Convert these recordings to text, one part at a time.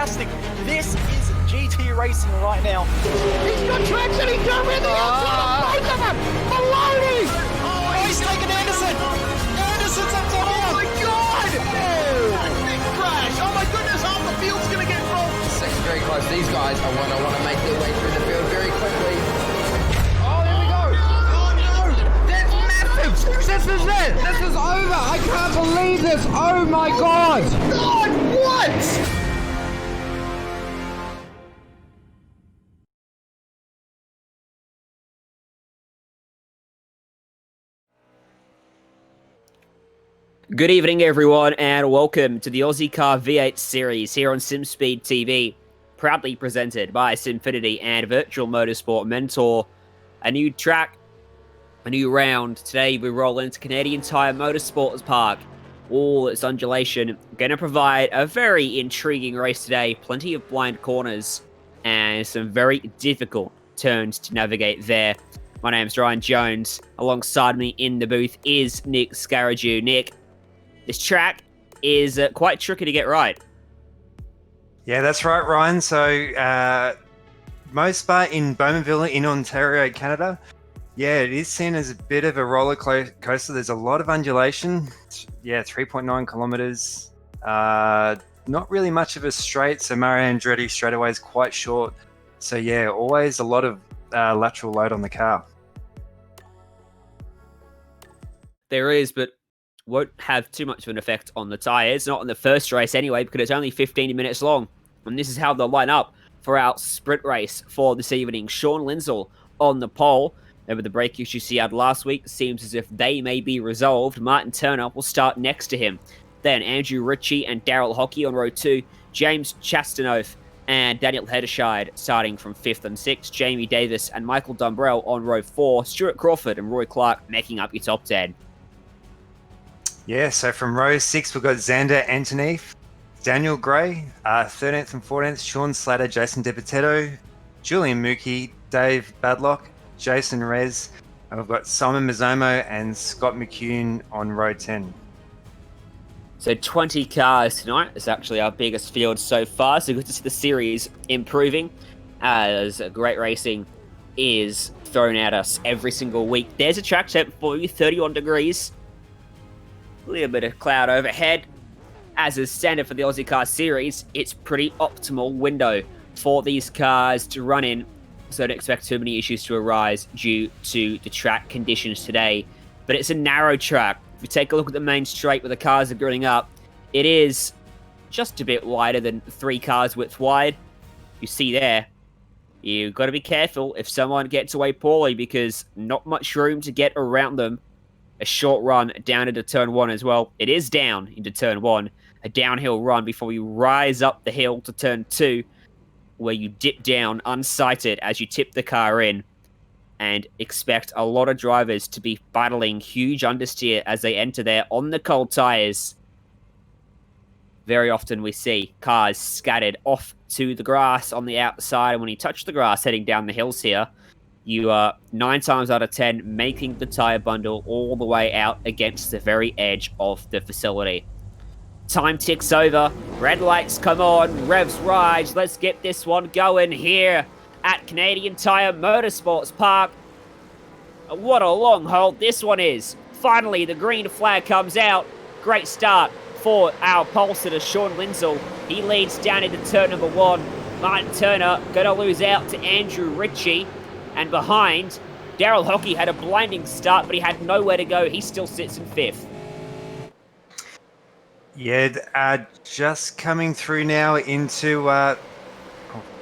fantastic. This is GT racing right now. He's got traction, he's going the outside of both of them! Maloney! Oh, he's taken Anderson! Anderson's up to Oh my God! Oh. Big crash! Oh my goodness, half the field's going to get rolled! Second very close. These guys I want to make their way through the field very quickly. Oh, there we go! Oh no! That's massive! This is it! This is over! I can't believe this! Oh my God! God, what? Good evening, everyone, and welcome to the Ozicar V8 Series here on Simspeed TV, proudly presented by Simfinity and Virtual Motorsport Mentor. A new track, a new round. Today we roll into Canadian Tire Motorsports Park. All its undulation, going to provide a very intriguing race today. Plenty of blind corners and some very difficult turns to navigate there. My name's Ryan Jones. Alongside me in the booth is Nick Scaraju. Nick, this track is quite tricky to get right. Yeah, that's right, Ryan. So, most part in Bowmanville in Ontario, Canada. Yeah, it is seen as a bit of a roller coaster. There's a lot of undulation. Yeah, 3.9 kilometers. Not really much of a straight. So Mario Andretti straightaway is quite short. So yeah, always a lot of lateral load on the car. There is, but won't have too much of an effect on the tyres. Not in the first race anyway, because it's only 15 minutes long. And this is how they'll line up for our sprint race for this evening. Sean Lindsell on the pole. Over the brake issues he had last week, seems as if they may be resolved. Martin Turner will start next to him. Then Andrew Ritchie and Daryl Hockey on row 2. James Chastanoff and Daniel Hederscheid starting from 5th and 6th. Jamie Davis and Michael Dumbrell on row 4. Stuart Crawford and Roy Clark making up your top 10. Yeah, so from row 6, we've got Xander Antoneef, Daniel Gray, 13th and 14th, Sean Slater, Jason DiPotetto, Julian Mookie, Dave Badlock, Jason Rez, and we've got Simon Mazzomo and Scott McCune on row 10. So 20 cars tonight is actually our biggest field so far. So good to see the series improving as great racing is thrown at us every single week. There's a track temp for you, 31 degrees. A little bit of cloud overhead. As is standard for the Ozicar series, it's pretty optimal window for these cars to run in. So don't expect too many issues to arise due to the track conditions today. But it's a narrow track. If you take a look at the main straight where the cars are grilling up, it is just a bit wider than 3 cars width wide. You see there, you've got to be careful if someone gets away poorly because not much room to get around them. A short run down into turn 1 as well. It is down into turn 1. A downhill run before you rise up the hill to turn 2, where you dip down unsighted as you tip the car in, and expect a lot of drivers to be battling huge understeer as they enter there on the cold tyres. Very often we see cars scattered off to the grass on the outside, and when you touch the grass heading down the hills here, you are 9 times out of 10 making the tyre bundle all the way out against the very edge of the facility. Time ticks over. Red lights come on. Revs rise. Let's get this one going here at Canadian Tire Motorsports Park. What a long hold this one is. Finally, the green flag comes out. Great start for our pole sitter, Sean Lindsell. He leads down into turn number 1. Martin Turner going to lose out to Andrew Ritchie. And behind, Daryl Hockey had a blinding start, but he had nowhere to go. He still sits in 5th. Yeah, just coming through now into,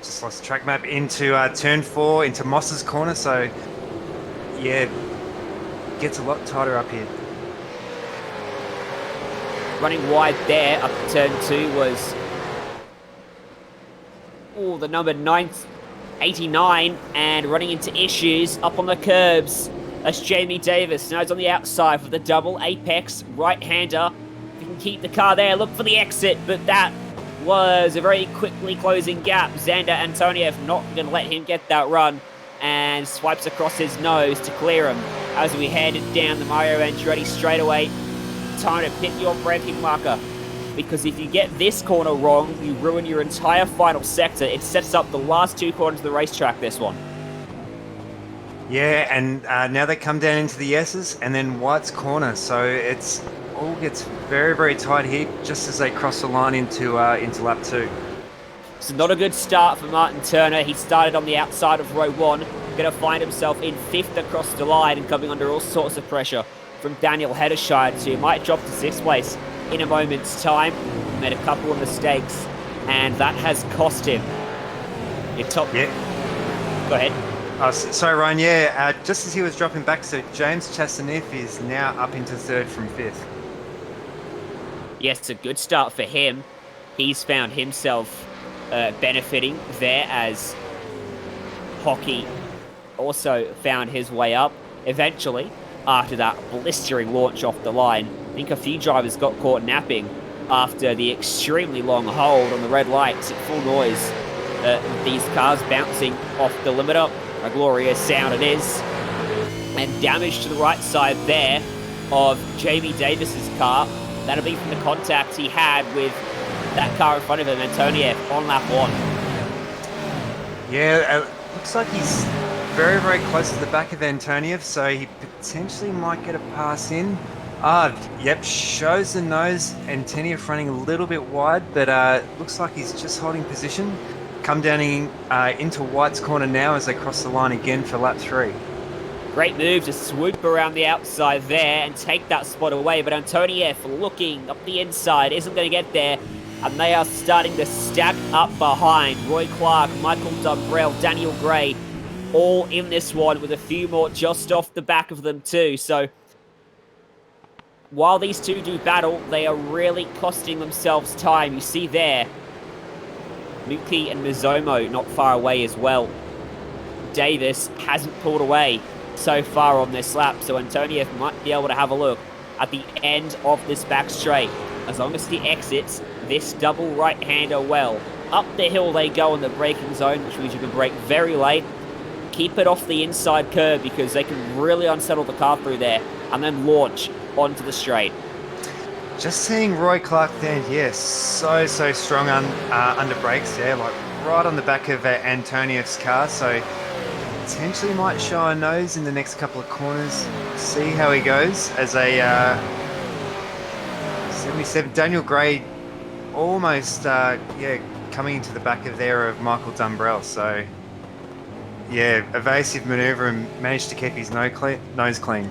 just lost the track map, into turn 4, into Moss's corner. So, yeah, gets a lot tighter up here. Running wide there, up to turn 2 was the number 89, and running into issues up on the curbs. That's Jamie Davis. Now he's on the outside for the double apex right-hander. You can keep the car there, look for the exit, but that was a very quickly closing gap. Xander Antoniev not going to let him get that run, and swipes across his nose to clear him as we head down the Mario Andretti straightaway. Time to pit your braking marker. because if you get this corner wrong, you ruin your entire final sector. It sets up the last 2 corners of the racetrack, this one. Yeah, and now they come down into the S's and then White's corner. So it's all gets very, very tight here just as they cross the line into lap 2. So not a good start for Martin Turner. He started on the outside of row 1, going to find himself in 5th across the line and coming under all sorts of pressure from Daniel Hederscheid, who might drop to 6th place in a moment's time. Made a couple of mistakes, and that has cost him. Your top... Yeah. Go ahead. Sorry, Ryan. Yeah, just as he was dropping back, so James Chastaneuf is now up into 3rd from 5th. Yes, a good start for him. He's found himself benefiting there as Hockey also found his way up. Eventually, after that blistering launch off the line, I think a few drivers got caught napping after the extremely long hold on the red lights at full noise. These cars bouncing off the limiter. A glorious sound it is. And damage to the right side there of Jamie Davis's car. That'll be from the contact he had with that car in front of him, Antoniev, on lap 1. Yeah, looks like he's very, very close to the back of Antoniev, so he potentially might get a pass in. Yep, shows the nose. Antoniev running a little bit wide, but looks like he's just holding position. Come down into White's corner now as they cross the line again for lap 3. Great move to swoop around the outside there and take that spot away, but Antoniev looking up the inside, isn't going to get there, and they are starting to stack up behind. Roy Clark, Michael Dumbrell, Daniel Gray, all in this one with a few more just off the back of them too. So while these two do battle, they are really costing themselves time. You see there, Muki and Mizomo not far away as well. Davis hasn't pulled away so far on this lap, so Antoniev might be able to have a look at the end of this back straight. As long as he exits this double right-hander well. Up the hill they go in the braking zone, which means you can brake very late. Keep it off the inside curve because they can really unsettle the car through there and then launch onto the straight. Just seeing Roy Clark there, yes, so strong under brakes there, like right on the back of Antoniev's car, so potentially might show a nose in the next couple of corners. See how he goes as a 77. Daniel Gray almost coming into the back of there of Michael Dumbrell, so yeah, evasive manoeuvre and managed to keep his nose clean.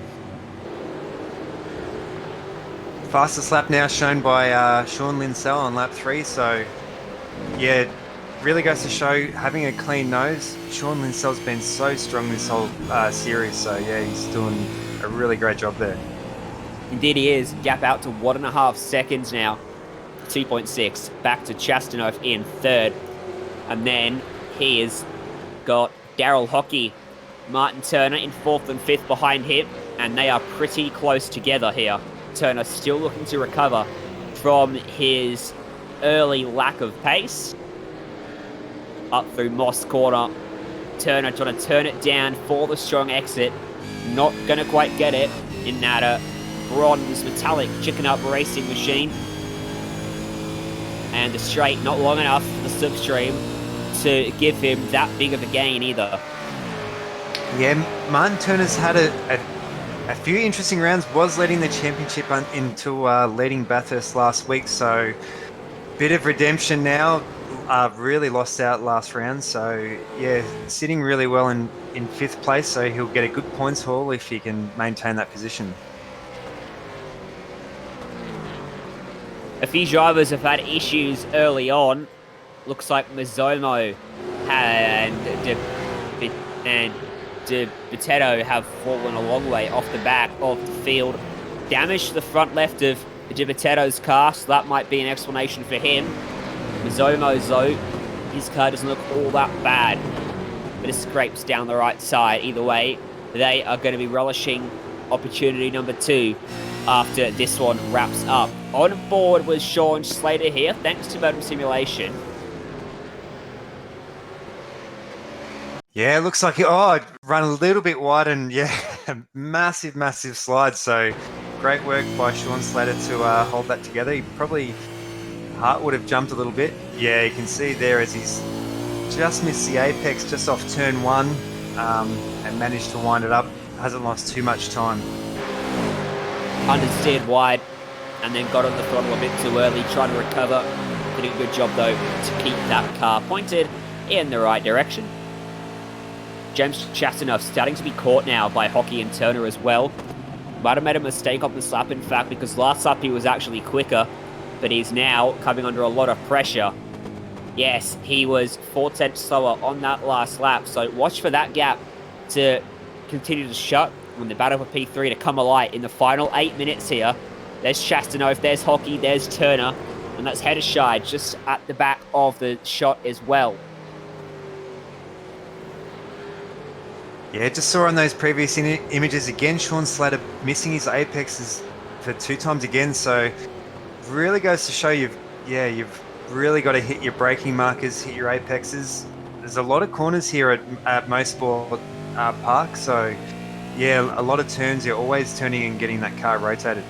Fastest lap now shown by Sean Linsell on lap 3, so yeah, really goes to show having a clean nose. Sean Linsell's been so strong this whole series, so yeah, he's doing a really great job there. Indeed he is. Gap out to 1.5 seconds now. 2.6. Back to Chastanov in 3rd. And then he has got Daryl Hockey, Martin Turner in 4th and 5th behind him, and they are pretty close together here. Turner still looking to recover from his early lack of pace. Up through Moss Corner. Turner trying to turn it down for the strong exit. Not going to quite get it in that bronze metallic chicken up racing machine. And the straight not long enough for the slipstream to give him that big of a gain either. Yeah, Martin Turner's had a few interesting rounds, was leading the championship into leading Bathurst last week, so bit of redemption now. Really lost out last round, so yeah, sitting really well in 5th place, so he'll get a good points haul if he can maintain that position. A few drivers have had issues early on. Looks like Mizomo and De Botetto have fallen a long way off the back of the field. Damage to the front left of De Botetto's car, so that might be an explanation for him. Mizomo's though, his car doesn't look all that bad, but it scrapes down the right side. Either way, they are going to be relishing opportunity number 2 after this one wraps up. On board was Sean Slater here, thanks to Modem Simulation. Yeah, it looks like it run a little bit wide and yeah, massive slide. So great work by Sean Slater to hold that together. He probably heart would have jumped a little bit. Yeah, you can see there as he's just missed the apex just off turn 1 and managed to wind it up. Hasn't lost too much time. Understeered wide and then got on the throttle a bit too early, trying to recover. Did a good job though to keep that car pointed in the right direction. James Chastanoff starting to be caught now by Hockey and Turner as well. Might have made a mistake on this lap, in fact, because last lap he was actually quicker, but he's now coming under a lot of pressure. Yes, he was 4/10 slower on that last lap, so watch for that gap to continue to shut when the battle for P3 to come alight in the final 8 minutes here. There's Chastanoff, there's Hockey, there's Turner, and that's Hedershide just at the back of the shot as well. Yeah, just saw on those previous images again, Sean Slater missing his apexes for 2 times again. So really goes to show you've really got to hit your braking markers, hit your apexes. There's a lot of corners here at Motorsport Park. So yeah, a lot of turns. You're always turning and getting that car rotated.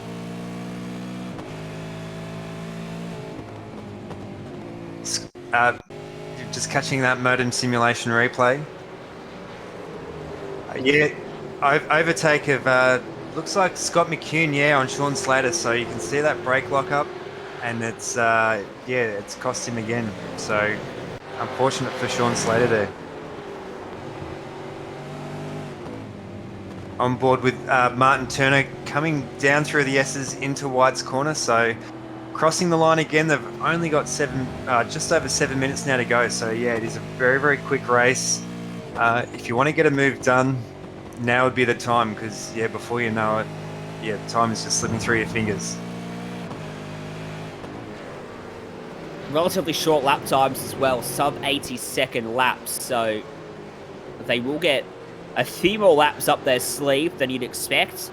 Just catching that modem simulation replay. Yeah, overtake of looks like Scott McCune, yeah, on Sean Slater. So you can see that brake lock up, and it's it's cost him again. So unfortunate for Sean Slater there. On board with Martin Turner coming down through the S's into White's corner. So crossing the line again. They've only got just over 7 minutes now to go. So yeah, it is a very, very quick race. If you want to get a move done, now would be the time, because yeah, before you know it, yeah, time is just slipping through your fingers. Relatively short lap times as well, sub 80-second laps, so they will get a few more laps up their sleeve than you'd expect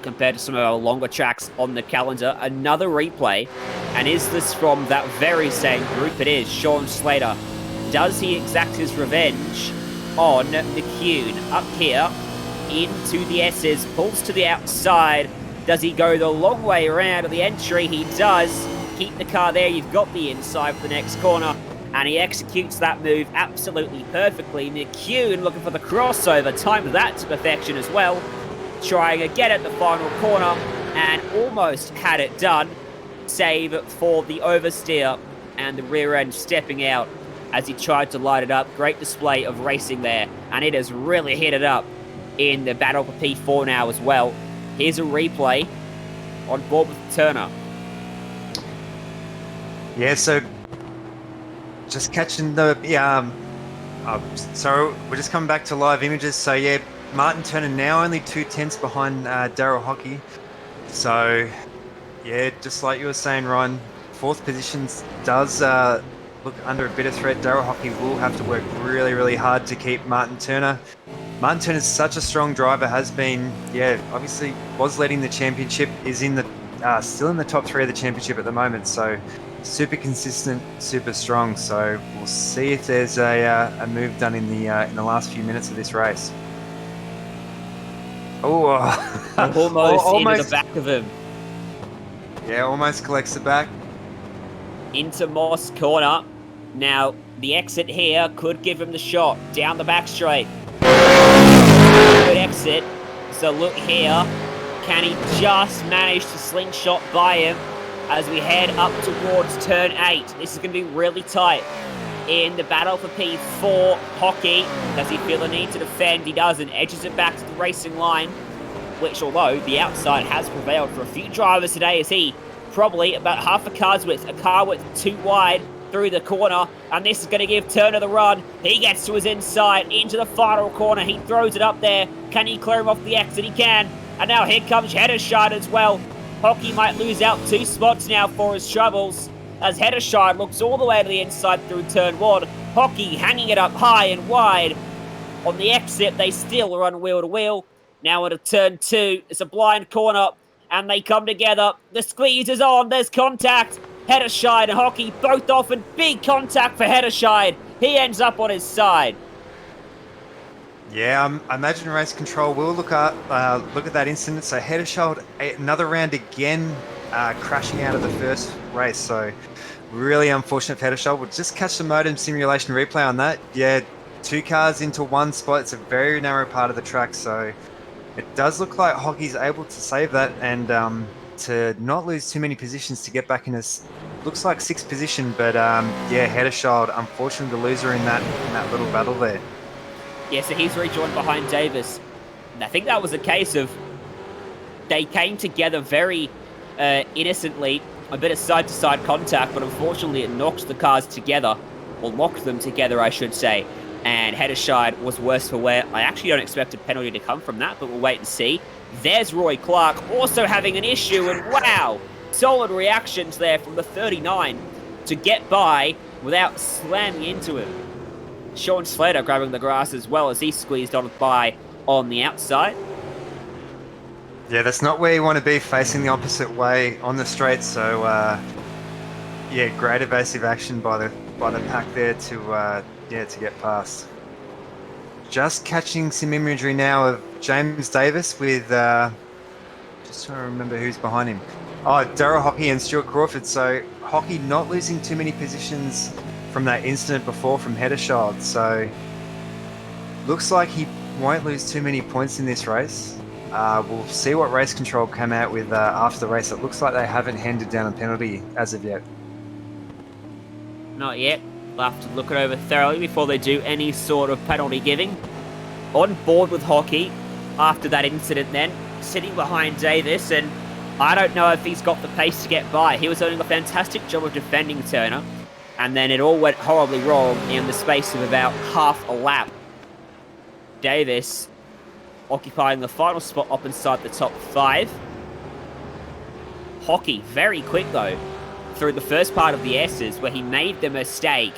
compared to some of our longer tracks on the calendar. Another replay, and is this from that very same group? It is. Sean Slater, does he exact his revenge on McCune? Up here into the S's, pulls to the outside. Does he go the long way around to the entry? He does. Keep the car there. You've got the inside for the next corner, and he executes that move absolutely perfectly. McCune looking for the crossover, timed that to perfection as well, trying again at the final corner, and almost had it done, save for the oversteer and the rear end stepping out as he tried to light it up. Great display of racing there, and it has really hit it up in the battle for P4 now as well. Here's a replay on board with Turner. Yeah, so just catching the so we're just coming back to live images. So yeah, Martin Turner now only 2/10 behind Daryl Hockey. So yeah, just like you were saying, Ryan, 4th position does look under a bit of threat. Daryl Hockey will have to work really, really hard to keep Martin Turner. Martin Turner's such a strong driver, has been, yeah, obviously was leading the championship, is in the still in the top 3 of the championship at the moment. So super consistent, super strong. So we'll see if there's a move done in the last few minutes of this race. Oh, almost into the back of him. Yeah, almost collects the back. Into Moss corner. Now, the exit here could give him the shot. Down the back straight. Good exit. So look here. Can he just manage to slingshot by him as we head up towards turn 8? This is going to be really tight. In the battle for P4, Hockey, does he feel the need to defend? He doesn't. Edges it back to the racing line, which, although the outside has prevailed for a few drivers today, as he probably about half a car's width, a car width too wide through the corner, and this is going to give Turner the run. He gets to his inside, into the final corner. He throws it up there. Can he clear him off the exit? He can. And now here comes Hedershide as well. Hockey might lose out 2 spots now for his troubles, as Hedershide looks all the way to the inside through turn 1. Hockey hanging it up high and wide. On the exit, they still run wheel to wheel. Now into turn 2, it's a blind corner, and they come together. The squeeze is on, there's contact. Hedershide and Hockey both off, and big contact for Hedershide. He ends up on his side. Yeah, I imagine race control will look at that incident. So Hedershide, another round again, crashing out of the first race. So Really unfortunate for Heddershall. We'll just catch the modem simulation replay on that. Yeah, 2 cars into one spot. It's a very narrow part of the track, so it does look like Hockey's able to save that and to not lose too many positions to get back in this. Looks like 6th position, but yeah, Heddershall, unfortunately the loser in that little battle there. Yeah, so he's rejoined behind Davis. And I think that was a case of they came together very innocently, a bit of side-to-side contact, but unfortunately it knocked the cars together, or locked them together, I should say. And Heddershide was worse for wear. I actually don't expect a penalty to come from that, but we'll wait and see. There's Roy Clark also having an issue, and wow, solid reactions there from the 39 to get by without slamming into him. Sean Slater grabbing the grass as well as he squeezed on by on the outside. Yeah, that's not where you want to be, facing the opposite way on the straight. So, yeah, great evasive action by the pack there to get past. Just catching some imagery now of James Davis with just trying to remember who's behind him. Oh, Darryl Hockey and Stuart Crawford. So Hockey not losing too many positions from that incident before from Heddershall. So looks like he won't lose too many points in this race. We'll see what race control come out with after the race. It looks like they haven't handed down a penalty as of yet. Not yet. We'll have to look it over thoroughly before they do any sort of penalty giving. On board with Hockey after that incident then, sitting behind Davis, and I don't know if he's got the pace to get by. He was doing a fantastic job of defending Turner, and then it all went horribly wrong in the space of about half a lap. Davis occupying the final spot up inside the top 5. Hockey very quick though through the first part of the S's, where he made the mistake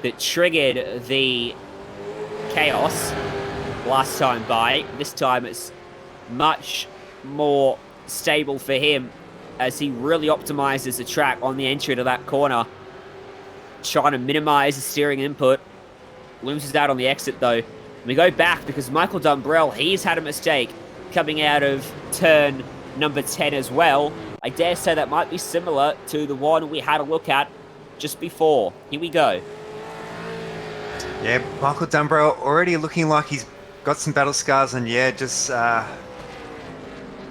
that triggered the chaos last time by. This time it's much more stable for him as he really optimizes the track on the entry to that corner, trying to minimize the steering input. Loses out on the exit though. We go back because Michael Dumbrell, he's had a mistake coming out of turn number 10 as well. I dare say that might be similar to the one we had a look at just before. Here we go. Yeah, Michael Dumbrell already looking like he's got some battle scars, and yeah, just a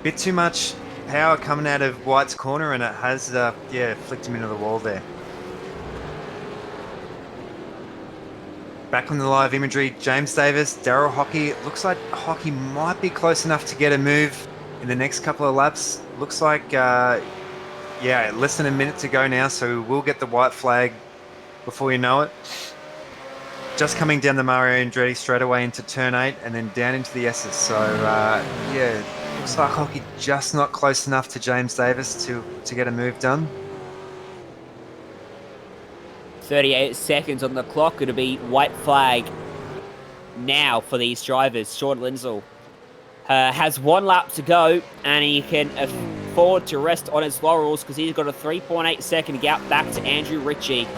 bit too much power coming out of White's corner, and it has flicked him into the wall there. Back on the live imagery, James Davis, Darryl Hockey. Looks like Hockey might be close enough to get a move in the next couple of laps. Looks like, less than a minute to go now, so we'll get the white flag before you know it. Just coming down the Mario Andretti straight away into turn 8 and then down into the S's. So, looks like Hockey just not close enough to James Davis to get a move done. 38 seconds on the clock. It'll be white flag now for these drivers. Sean Lindsell has 1 lap to go, and he can afford to rest on his laurels because he's got a 3.8 second gap back to Andrew Ritchie.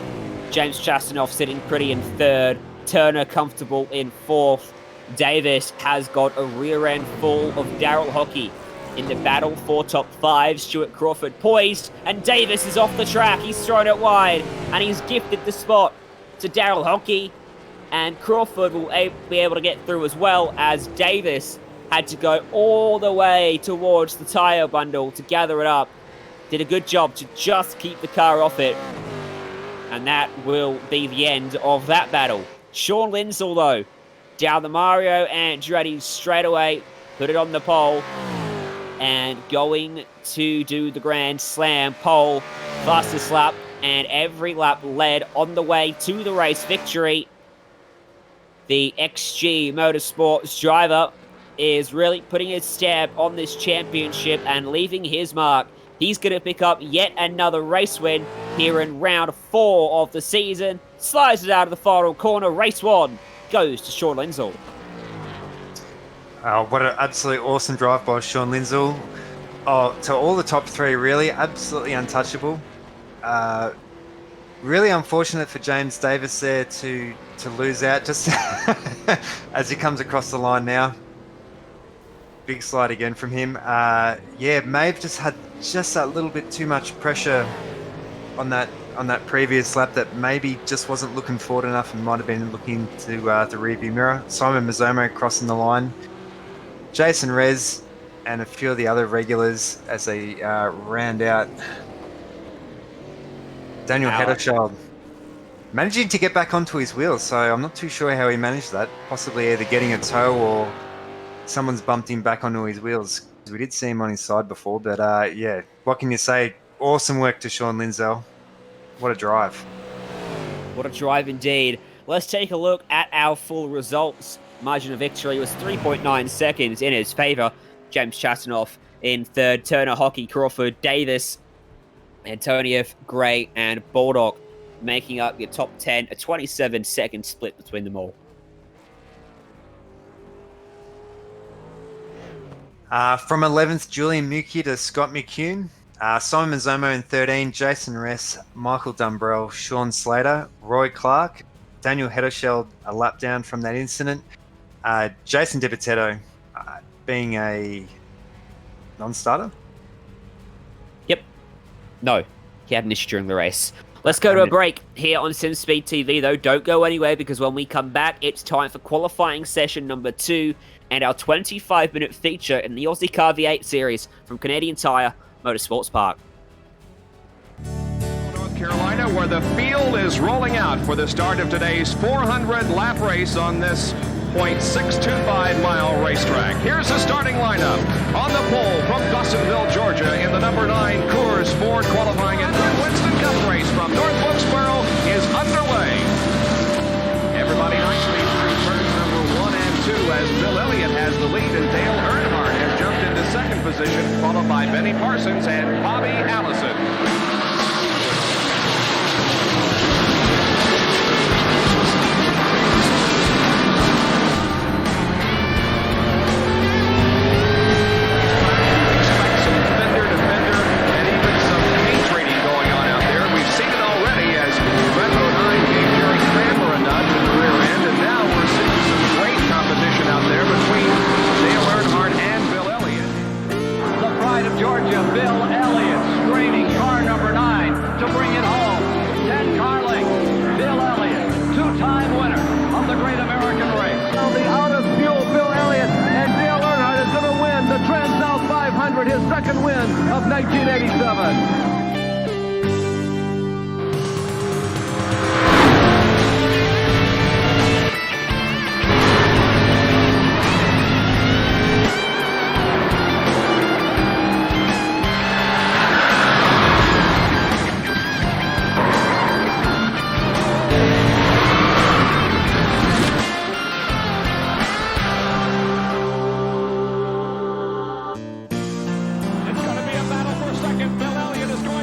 James Chastanoff sitting pretty in 3rd. Turner comfortable in 4th. Davis has got a rear end full of Darryl Hockey in the battle for top 5. Stuart Crawford poised, and Davis is off the track. He's thrown it wide, and he's gifted the spot to Darryl Hockey. And Crawford will be able to get through as well, as Davis had to go all the way towards the tyre bundle to gather it up. Did a good job to just keep the car off it. And that will be the end of that battle. Sean Lindsell, though, down the Mario Andretti straight away, put it on the pole, and going to do the Grand Slam pole, fastest lap, and every lap led on the way to the race victory. The XG Motorsports driver is really putting his stamp on this championship and leaving his mark. He's going to pick up yet another race win here in round 4 of the season. Slides it out of the final corner. Race 1 goes to Sean Lindsell. What an absolutely awesome drive by Sean Lindsell. To all the top 3, really, absolutely untouchable. Really unfortunate for James Davis there to lose out just as he comes across the line now. Big slide again from him. May have just had just that little bit too much pressure on that on that previous lap that maybe just wasn't looking forward enough and might have been looking to the rearview mirror. Simon Mazzomo crossing the line. Jason Rez and a few of the other regulars as they round out. Daniel Hederschild managing to get back onto his wheels, so I'm not too sure how he managed that. Possibly either getting a tow or someone's bumped him back onto his wheels. We did see him on his side before, but yeah, what can you say? Awesome work to Sean Lindsell. What a drive. What a drive indeed. Let's take a look at our full results. Margin of victory was 3.9 seconds in his favour. James Chastanoff in third, Turner, Hockey, Crawford, Davis, Antoniev, Gray, and Baldock making up your top 10, a 27-second split between them all. From 11th, Julian Muki to Scott McCune. Simon Mazzomo in 13, Jason Ress, Michael Dumbrell, Sean Slater, Roy Clark, Daniel Hederschild a lap down from that incident. Jason DiBitetto being a non-starter. Yep. No, he had an issue during the race. Let's go to a break here on Simspeed TV, though. Don't go anywhere, because when we come back, it's time for qualifying session number 2 and our 25-minute feature in the Ozicar V8 Series from Canadian Tire Motorsports Park. North Carolina, where the field is rolling out for the start of today's 400-lap race on this .625-mile racetrack. Here's the starting lineup. On the pole from Dawsonville, Georgia, in the number 9 Coors Ford qualifying and third Winston Cup race from North Wilkesboro is underway. Everybody nicely through turns number 1 and 2 as Bill Elliott has the lead and Dale Earnhardt has jumped into second position, followed by Benny Parsons and Bobby Allison. Georgia, Bill Elliott straining car number 9 to bring it home. Ted Carling, Bill Elliott, two-time winner of the Great American Race. Now the out-of-fuel Bill Elliott and Dale Earnhardt is going to win the Trans-South 500, his second win of 1987. It's going to be a battle for second. Bill Elliott is going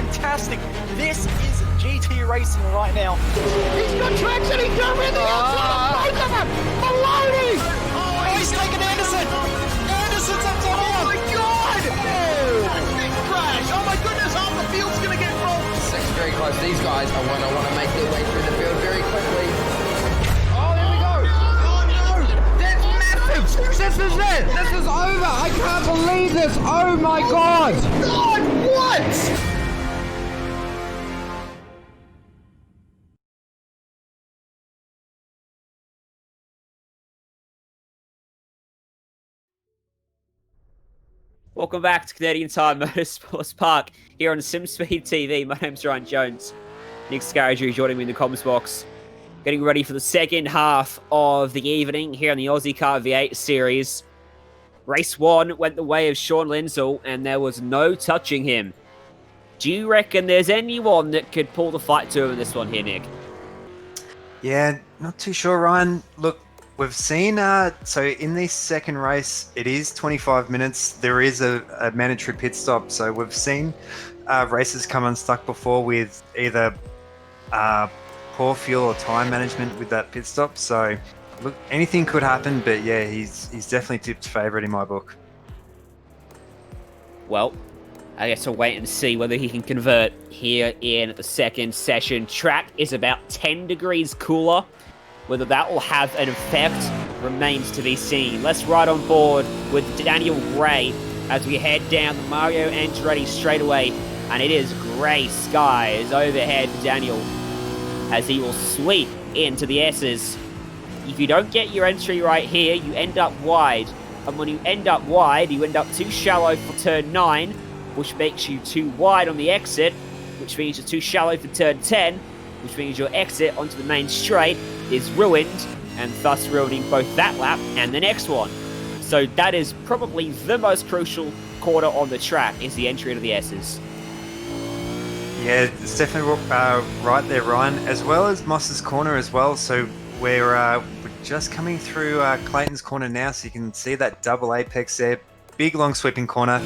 fantastic. This is GT racing right now. He's got traction, he's going around the outside of both of them! Maloney! Oh, he's taken Anderson. Anderson's up top Oh my here. God! Big crash. Oh my goodness, half the field's going to get rolled. Sec's very close. These guys are want to make their way through the field very quickly. Oh, there we go! Oh no. That's massive! This is it! This is over! I can't believe this! Oh my God! God, what? Welcome back to Canadian Time Motorsports Park here on Simspeed TV. My name's Ryan Jones. Nick Scarriger joining me in the comms box. Getting ready for the second half of the evening here on the Ozicar V8 Series. Race 1 went the way of Sean Lindsell and there was no touching him. Do you reckon there's anyone that could pull the fight to him in this one here, Nick? Yeah, not too sure, Ryan. Look, we've seen, so in this second race, it is 25 minutes. There is a mandatory pit stop. So we've seen races come unstuck before with either poor fuel or time management with that pit stop. So look, anything could happen, but yeah, he's definitely tipped favourite in my book. Well, I guess we'll wait and see whether he can convert here in the second session. Track is about 10 degrees cooler. Whether that will have an effect remains to be seen. Let's ride on board with Daniel Gray as we head down the Mario Andretti straightaway. And it is grey skies overhead for Daniel as he will sweep into the S's. If you don't get your entry right here, you end up wide. And when you end up wide, you end up too shallow for turn 9, which makes you too wide on the exit, which means you're too shallow for turn 10, which means your exit onto the main straight is ruined, and thus ruining both that lap and the next one. So that is probably the most crucial corner on the track, is the entry into the S's. Yeah, it's definitely right there, Ryan, as well as Moss's corner as well. So we're just coming through Clayton's corner now, so you can see that double apex there. Big long sweeping corner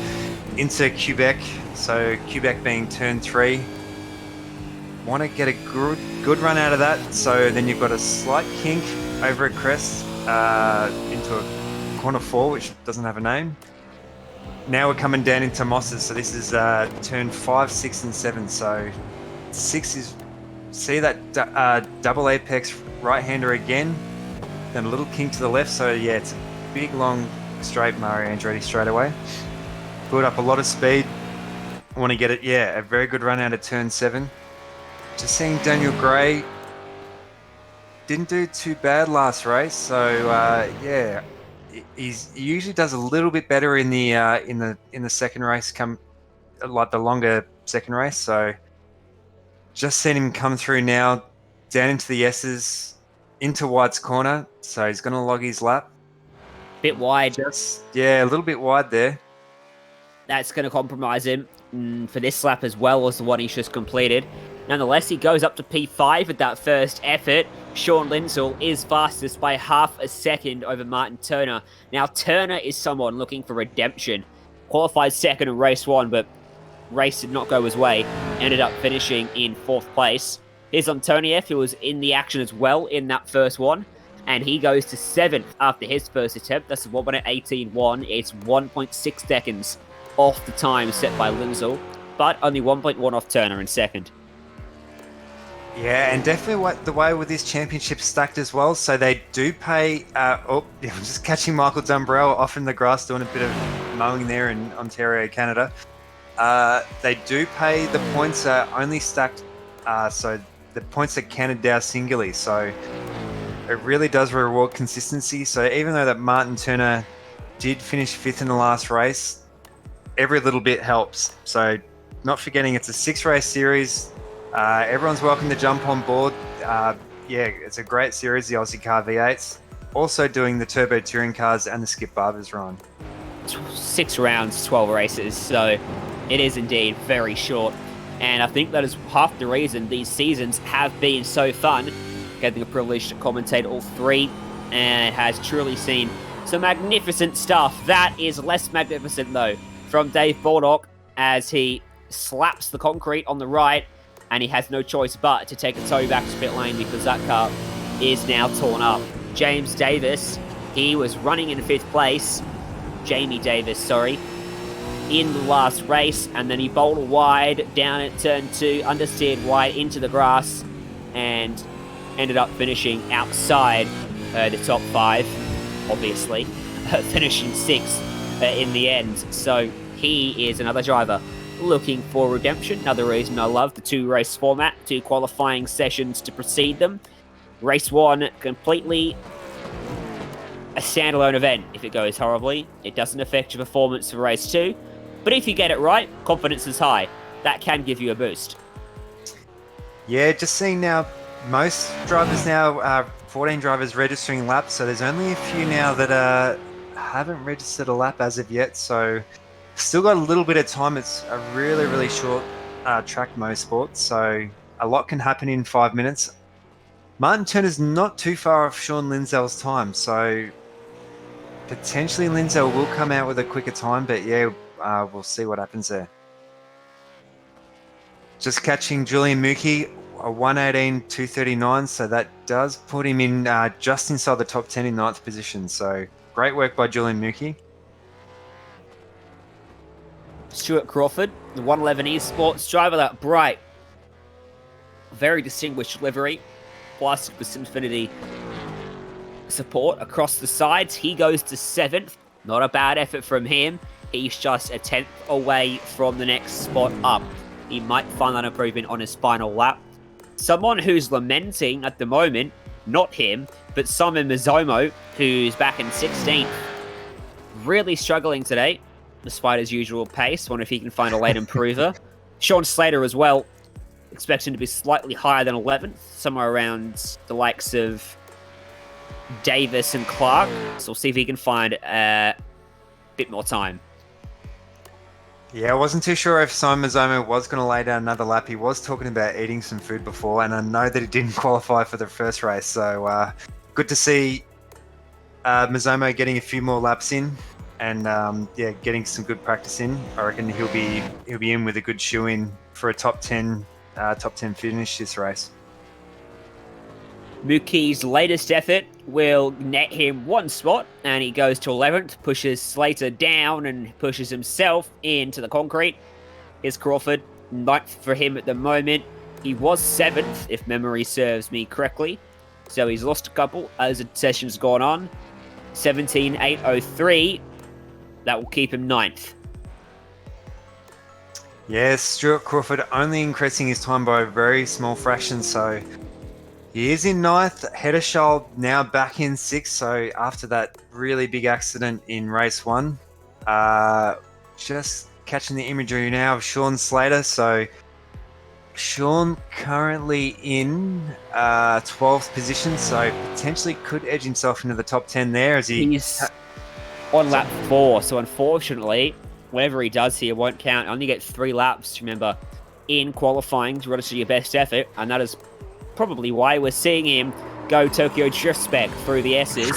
into Quebec. So Quebec being turn 3. Want to get a good run out of that. So then you've got a slight kink over at Crest into a corner 4, which doesn't have a name. Now we're coming down into Mosses. So this is turn 5, 6, and 7. So 6 is, see that double apex right-hander again. Then a little kink to the left. So yeah, it's a big long straight Mario Andretti straight away. Build up a lot of speed. Want to get it, yeah, a very good run out of turn 7. Just seeing Daniel Gray didn't do too bad last race, so yeah, he usually does a little bit better in the second race, like the longer second race. So just seen him come through now, down into the S's, into White's corner. So he's going to log his lap. Bit wide. Yeah, a little bit wide there. That's going to compromise him for this lap as well as the one he's just completed. Nonetheless, he goes up to P5 at that first effort. Sean Lindsell is fastest by half a second over Martin Turner. Now, Turner is someone looking for redemption. Qualified second in race 1, but race did not go his way. Ended up finishing in 4th place. Here's Antoniev, who was in the action as well in that first one. And he goes to 7th after his first attempt. That's a 1:18.1. It's 1.6 seconds off the time set by Lindsell, but only 1.1 off Turner in second. Yeah, and definitely the way with this championship stacked as well. So they do pay. I'm just catching Michael Dumbrell off in the grass doing a bit of mowing there in Ontario, Canada. They do pay the points only stacked. So the points are counted down singularly. So it really does reward consistency. So even though that Martin Turner did finish 5th in the last race, every little bit helps. So not forgetting it's a 6-race series. Everyone's welcome to jump on board. Yeah, it's a great series, the Ozicar V8s. Also doing the Turbo Touring Cars and the Skip Barbers run. 6 rounds, 12 races, so it is indeed very short. And I think that is half the reason these seasons have been so fun. Getting the privilege to commentate all 3, and has truly seen some magnificent stuff. That is less magnificent, though, from Dave Baldock as he slaps the concrete on the right, and he has no choice but to take a tow back to pit lane because that car is now torn up. James Davis, he was running in 5th place. Jamie Davis, sorry, in the last race, and then he bowled wide down at turn 2, understeered wide into the grass, and ended up finishing outside the top 5, obviously, finishing 6th in the end. So he is another driver looking for redemption. Another reason I love the 2-race format, 2 qualifying sessions to precede them. Race 1, completely a standalone event. If it goes horribly, it doesn't affect your performance for race 2. But if you get it right, confidence is high. That can give you a boost. Yeah, just seeing now, most drivers now, 14 drivers registering laps, so there's only a few now that haven't registered a lap as of yet, so still got a little bit of time. It's a really, really short track Motorsport, so a lot can happen in 5 minutes. Martin Turner's not too far off Sean Lindsell's time, so potentially Lindsell will come out with a quicker time, but yeah, we'll see what happens there. Just catching Julian Mookie, a 1:18.239, so that does put him in just inside the top 10 in 9th position. So great work by Julian Mookie. Stuart Crawford, the 111 Esports driver, that bright, very distinguished livery, plus the Simspeed support across the sides. He goes to 7th. Not a bad effort from him. He's just a 10th away from the next spot up. He might find that improvement on his final lap. Someone who's lamenting at the moment, not him, but Simon Mizomo, who's back in 16th. Really struggling today, despite his usual pace. Wonder if he can find a late improver. Sean Slater as well, expecting to be slightly higher than 11th, somewhere around the likes of Davis and Clark. So we'll see if he can find a bit more time. Yeah, I wasn't too sure if Simon Mizomo was going to lay down another lap. He was talking about eating some food before, and I know that he didn't qualify for the first race. So good to see Mizomo getting a few more laps in, and yeah, getting some good practice in. I reckon he'll be in with a good shoe in for a top 10 finish this race. Mookie's latest effort will net him 1 spot, and he goes to 11th, pushes Slater down and pushes himself into the concrete. Here's Crawford, 9th for him at the moment. He was 7th, if memory serves me correctly, so he's lost a couple as the session's gone on. 17.803, that will keep him 9th. Yes, Stuart Crawford only increasing his time by a very small fraction, so he is in 9th. Heddershall now back in 6th, so after that really big accident in race 1. Just catching the imagery now of Sean Slater, so Sean currently in 12th position, so potentially could edge himself into the top 10 there as he's on lap 4, so unfortunately, whatever he does here won't count. Only get 3 laps, remember, in qualifying to register your best effort, and that is probably why we're seeing him go Tokyo Drift spec through the S's.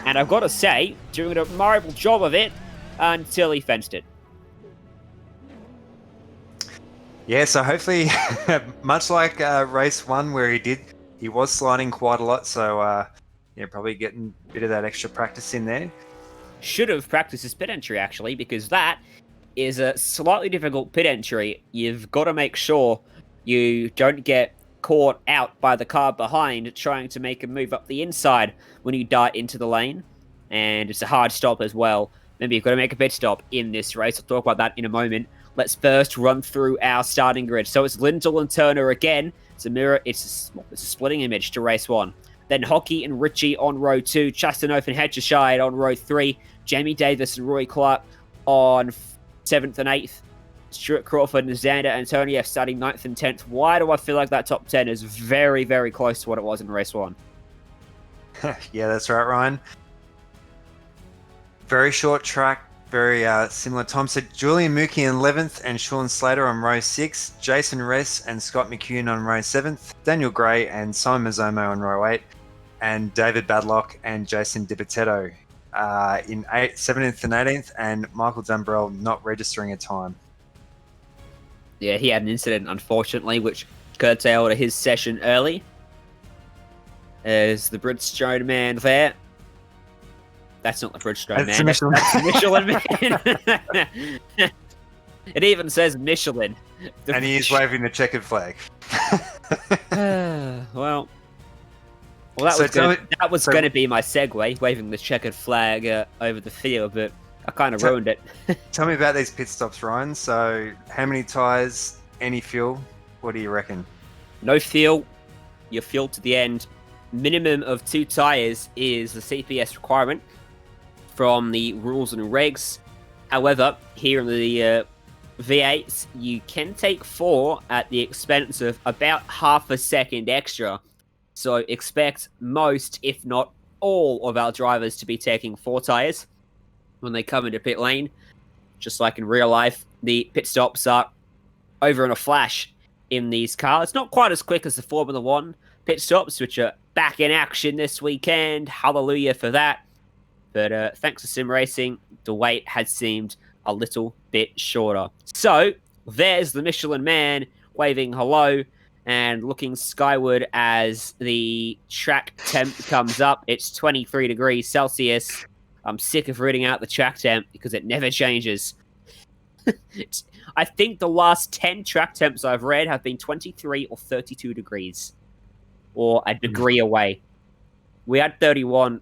And I've got to say, doing an admirable job of it until he fenced it. Yeah, so hopefully, much like race 1 where he was sliding quite a lot, so yeah, probably getting a bit of that extra practice in there. Should have practiced his pit entry, actually, because that is a slightly difficult pit entry. You've got to make sure you don't get caught out by the car behind trying to make a move up the inside when you dart into the lane. And it's a hard stop as well. Maybe you've got to make a pit stop in this race. I'll talk about that in a moment. Let's first run through our starting grid. So it's Lindsell and Turner again. It's a mirror. It's a splitting image to race 1. Then Hockey and Ritchie on row 2. Chastanoff and Hedgershire on row 3. Jamie Davis and Roy Clark on 7th and 8th. Stuart Crawford and Xander Antonieff starting 9th and 10th. Why do I feel like that top 10 is very, very close to what it was in race 1? Yeah, that's right, Ryan. Very short track, very similar time. So Julian Mookie in 11th and Sean Slater on row 6. Jason Ress and Scott McCune on row 7th. Daniel Gray and Simon Mizomo on row 8. And David Badlock and Jason DiBitetto in 7th and 18th. And Michael Dumbrell not registering a time. Yeah, he had an incident, unfortunately, which curtailed his session early. There's the Bridgestone man there. That's not the Bridgestone That's man. the Michelin. That's the Michelin man. It even says Michelin. And he is waving the checkered flag. Well, that So was going to be my segue, waving the checkered flag over the field, but I kind of ruined it. Tell me about these pit stops, Ryan. So, how many tyres, any fuel? What do you reckon? No fuel. You're fuel to the end. Minimum of 2 tyres is the CPS requirement from the rules and regs. However, here in the V8s, you can take 4 at the expense of about half a second extra. So expect most, if not all, of our drivers to be taking 4 tyres when they come into pit lane. Just like in real life, the pit stops are over in a flash in these cars. Not quite as quick as the Formula 1 pit stops, which are back in action this weekend. Hallelujah for that. But thanks to sim racing, the wait has seemed a little bit shorter. So, there's the Michelin man waving hello and looking skyward as the track temp comes up. It's 23 degrees Celsius. I'm sick of reading out the track temp because it never changes. I think the last 10 track temps I've read have been 23 or 32 degrees. Or a degree away. We had 31.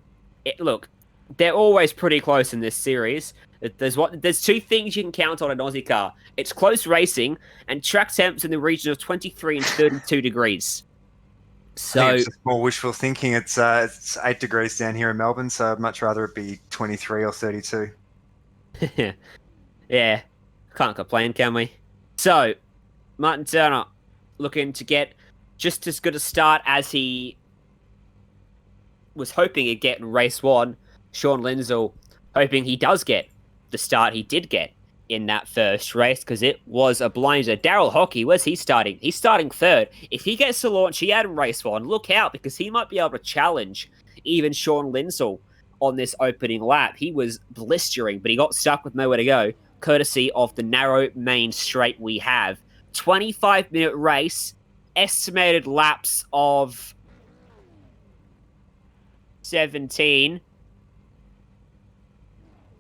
Look, they're always pretty close in this series. There's 2 things you can count on an Aussie car. It's close racing and track temps in the region of 23 and 32 degrees. So I think it's just more wishful thinking. It's 8 degrees down here in Melbourne, so I'd much rather it be 23 or 32. Yeah, can't complain, can we? So, Martin Turner looking to get just as good a start as he was hoping he'd get in race 1. Sean Lindsell hoping he does get the start he did get in that first race, because it was a blinder. Daryl Hockey, where's he starting? He's starting 3rd. If he gets the launch he had in race 1, look out, because he might be able to challenge even Sean Lindsell on this opening lap. He was blistering, but he got stuck with nowhere to go, courtesy of the narrow main straight we have. 25-minute race, estimated laps of 17,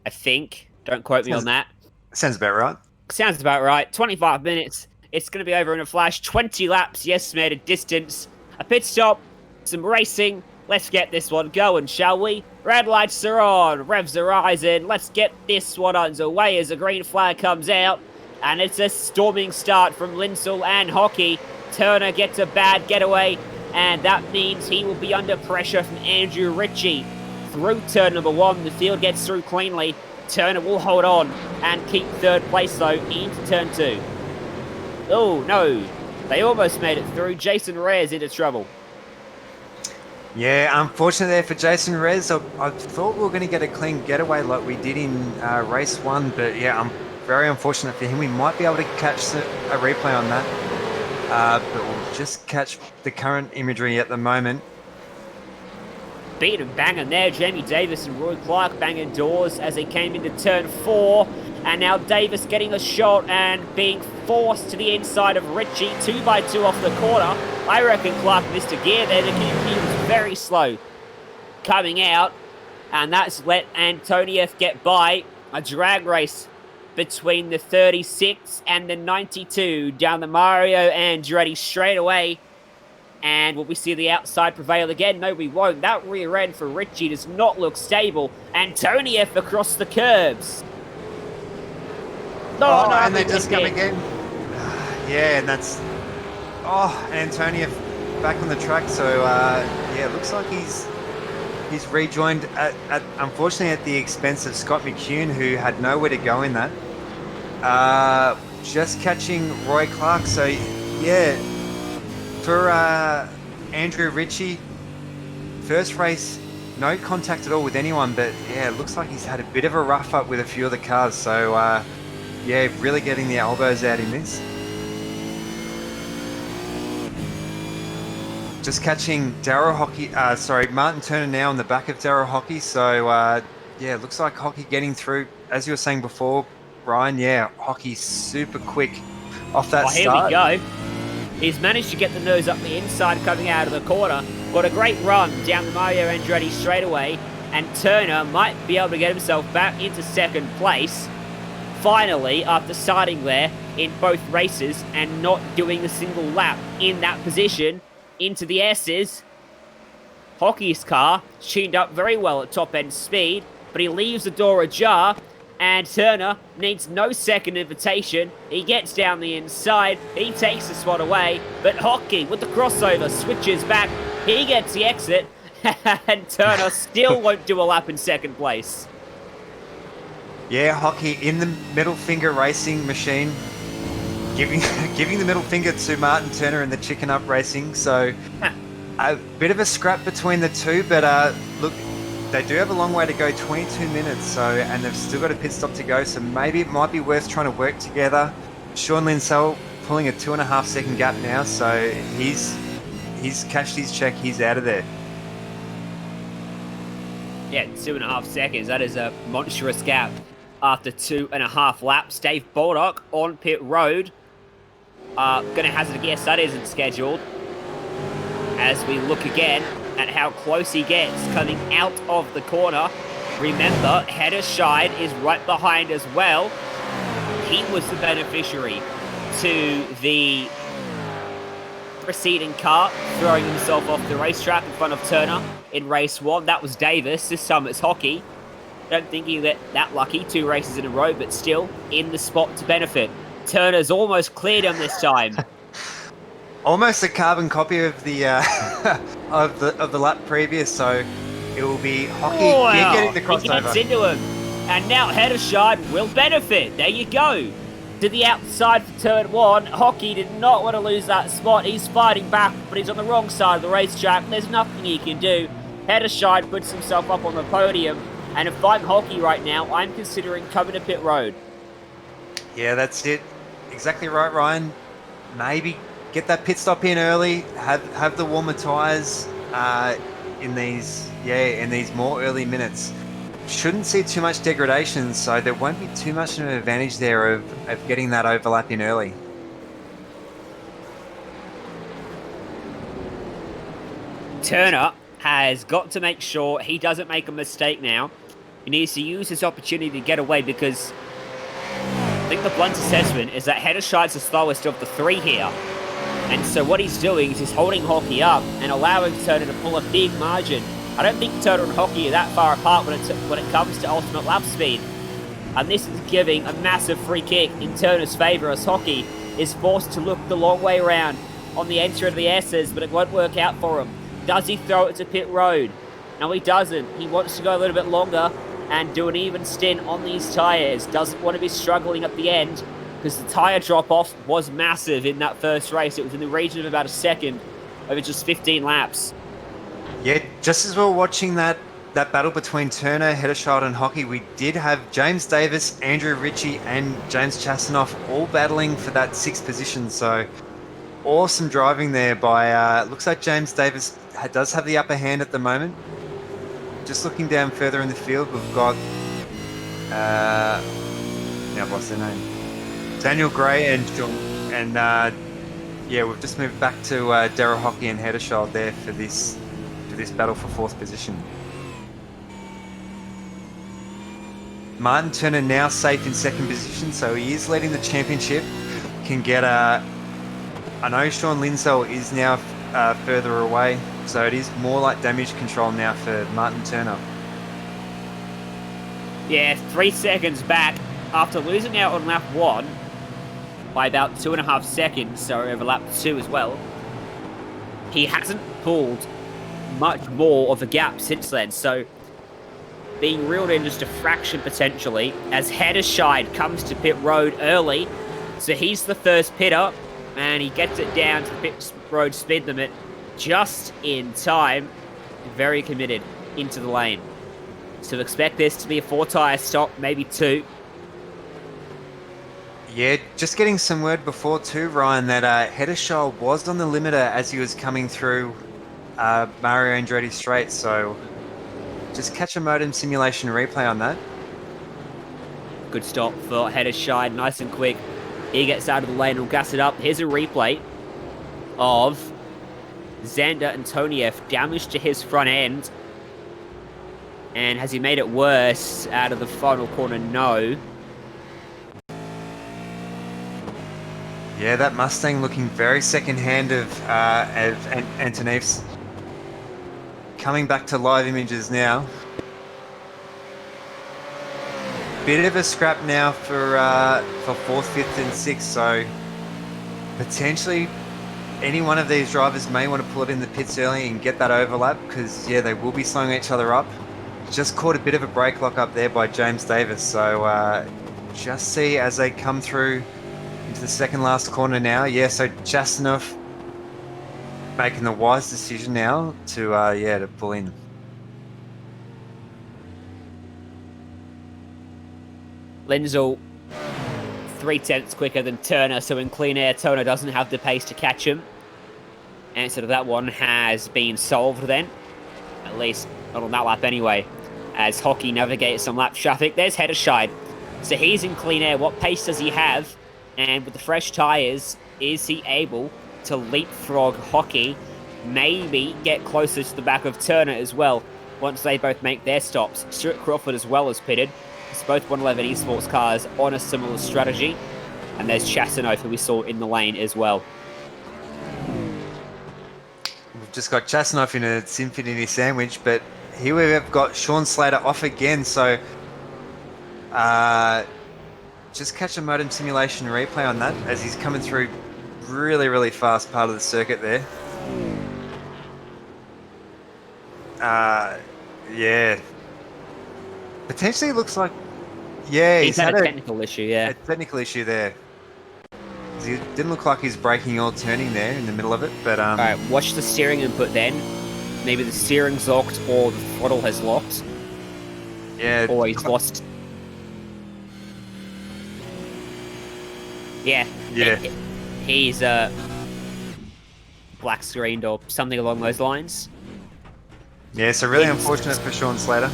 I think. Don't quote me on that. Sounds about right. Sounds about right. 25 minutes. It's going to be over in a flash. 20 laps, the estimated distance. A pit stop, some racing. Let's get this one going, shall we? Red lights are on, revs are rising. Let's get this one underway as a green flag comes out. And it's a storming start from Lindsell and Hockey. Turner gets a bad getaway, and that means he will be under pressure from Andrew Ritchie. Through turn number 1, the field gets through cleanly. Turner will hold on and keep 3rd place, though, into turn 2. Oh, no. They almost made it through. Jason Reyes into trouble. Yeah, unfortunate there for Jason Reyes. I thought we were going to get a clean getaway like we did in race 1, but yeah, very unfortunate for him. We might be able to catch a replay on that, but we'll just catch the current imagery at the moment. Beat and banging there. Jamie Davis and Roy Clark banging doors as they came into turn 4. And now Davis getting a shot and being forced to the inside of Ritchie. 2x2 off the corner. I reckon Clark missed a gear there. He was very slow coming out. And that's let Antonieff get by. A drag race between the 36 and the 92 down the Mario Andretti straight away. And will we see the outside prevail again? No, we won't. That rear end for Ritchie does not look stable. Antonieff across the curbs. No, and they just come again. Yeah, and that's... Oh, Antonieff back on the track. So, yeah, it looks like he's rejoined, unfortunately, at the expense of Scott McCune, who had nowhere to go in that. Just catching Roy Clark. So, yeah... For Andrew Ritchie, first race, no contact at all with anyone, but yeah, it looks like he's had a bit of a rough up with a few of the cars. So yeah, really getting the elbows out in this. Just catching Martin Turner now on the back of Daryl Hockey. So yeah, it looks like Hockey getting through. As you were saying before, Ryan, yeah, Hockey's super quick off that Oh, here start. we go. He's managed to get the nose up the inside coming out of the corner. Got a great run down the Mario Andretti straightaway. And Turner might be able to get himself back into second place. Finally, after starting there in both races and not doing a single lap in that position, into the S's. Hockey's car tuned up very well at top end speed, but he leaves the door ajar. And Turner needs no second invitation. He gets down the inside. He takes the spot away. But Hockey, with the crossover, switches back. He gets the exit. And Turner still won't do a lap in second place. Yeah, Hockey in the middle finger racing machine. Giving the middle finger to Martin Turner in the chicken up racing. So a bit of a scrap between the two. But look, they do have a long way to go, 22 minutes, so, and they've still got a pit stop to go, so maybe it might be worth trying to work together. Sean Linsell pulling a 2.5 second gap now, so he's cashed his check, he's out of there. Yeah, 2.5 seconds. That is a monstrous gap after 2.5 laps. Dave Baldock on pit road. Gonna hazard a guess that isn't scheduled. As we look again at how close he gets coming out of the corner. Remember, Hederscheid is right behind as well. He was the beneficiary to the preceding car throwing himself off the racetrack in front of Turner in race 1. That was Davis. This time it's Hockey. Don't think he got that lucky. 2 races in a row, but still in the spot to benefit. Turner's almost cleared him this time. Almost a carbon copy of the of the lap previous, so it will be Hockey getting the crossover. He gets into him, and now Hederscheid will benefit. There you go. To the outside for turn 1. Hockey did not want to lose that spot. He's fighting back, but he's on the wrong side of the racetrack. There's nothing he can do. Hederscheid puts himself up on the podium, and if I'm Hockey right now, I'm considering coming to pit road. Yeah, that's it. Exactly right, Ryan. Maybe get that pit stop in early. Have the warmer tyres in these more early minutes. Shouldn't see too much degradation, so there won't be too much of an advantage there of getting that overlap in early. Turner has got to make sure he doesn't make a mistake now. He needs to use this opportunity to get away because I think the blunt assessment is that Hederscheid's the slowest of the 3 here. And so what he's doing is he's holding Hockey up and allowing Turner to pull a big margin. I don't think Turner and Hockey are that far apart when it comes to ultimate lap speed. And this is giving a massive free kick in Turner's favour as Hockey is forced to look the long way around on the entry of the S's, but it won't work out for him. Does he throw it to pit road? No, he doesn't. He wants to go a little bit longer and do an even stint on these tyres. Doesn't want to be struggling at the end because the tyre drop-off was massive in that first race. It was in the region of about a second over just 15 laps. Yeah, just as we were watching that battle between Turner, Hederscheid and Hockey, we did have James Davis, Andrew Ritchie and James Chastanoff all battling for that 6th position. So awesome driving there by, looks like James Davis does have the upper hand at the moment. Just looking down further in the field, we've got, now I've lost their name. Daniel Gray and yeah, we've just moved back to Darryl Hockey and Hederscheid there for this battle for 4th position. Martin Turner now safe in 2nd position, so he is leading the championship. Can get I know Sean Linsell is now further away, so it is more like damage control now for Martin Turner. Yeah, 3 seconds back after losing out on lap 1 by about 2.5 seconds, so over lap 2 as well. He hasn't pulled much more of a gap since then, so being reeled in just a fraction potentially as Hederscheid comes to pit road early. So he's the first pitter and he gets it down to the pit road speed limit just in time. Very committed into the lane. So expect this to be a 4-tyre stop, maybe 2. Yeah, just getting some word before too, Ryan, that Hederscheid was on the limiter as he was coming through Mario Andretti straight, so just catch a modem simulation replay on that. Good stop for Hederscheid, nice and quick. He gets out of the lane and will gas it up. Here's a replay of Xander Antoniev, damage to his front end. And has he made it worse out of the final corner? No. Yeah, that Mustang looking very second-hand of Antonev's. Coming back to live images now. Bit of a scrap now for 4th, 5th and 6th, so potentially any one of these drivers may want to pull it in the pits early and get that overlap because, yeah, they will be slowing each other up. Just caught a bit of a brake lock up there by James Davis, so just see as they come through into the second last corner now. Yeah, so Chastanov making the wise decision now to to pull in. Lindsell 0.3 quicker than Turner, so in clean air, Turner doesn't have the pace to catch him. Answer to that one has been solved then, at least not on that lap anyway, as Hockey navigates some lap traffic. There's Hederscheid, so he's in clean air. What pace does he have? And with the fresh tyres, is he able to leapfrog Hockey, maybe get closer to the back of Turner as well once they both make their stops? Stuart Crawford as well as pitted. It's both 111 esports cars on a similar strategy. And there's Chastanov, who we saw in the lane as well. We've just got Chastanov in a Simspeed sandwich, but here we've got Sean Slater off again, so just catch a modem simulation replay on that as he's coming through really, really fast part of the circuit there. Yeah. Potentially looks like, yeah, He's had a technical issue, yeah. A technical issue there. He didn't look like he's braking or turning there in the middle of it, but Alright, watch the steering input then. Maybe the steering's locked or the throttle has locked. Yeah. Or he's lost. Yeah. Yeah. He's black screened or something along those lines. Yeah, so really unfortunate for Sean Slater.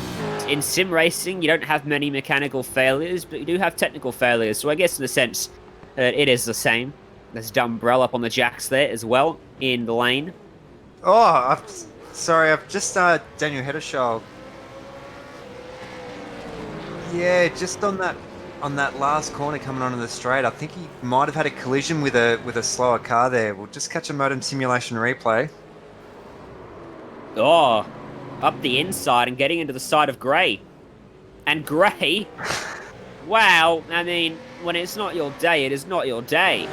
In sim racing, you don't have many mechanical failures, but you do have technical failures. So I guess in a sense, it is the same. There's Dumbrell up on the jacks there as well in the lane. Oh, sorry, I've just Daniel Hederschild. Yeah, just on that last corner coming onto the straight, I think he might have had a collision with a slower car there. We'll just catch a modem simulation replay. Oh, up the inside and getting into the side of Gray. And Gray, wow, I mean, when it's not your day, it is not your day.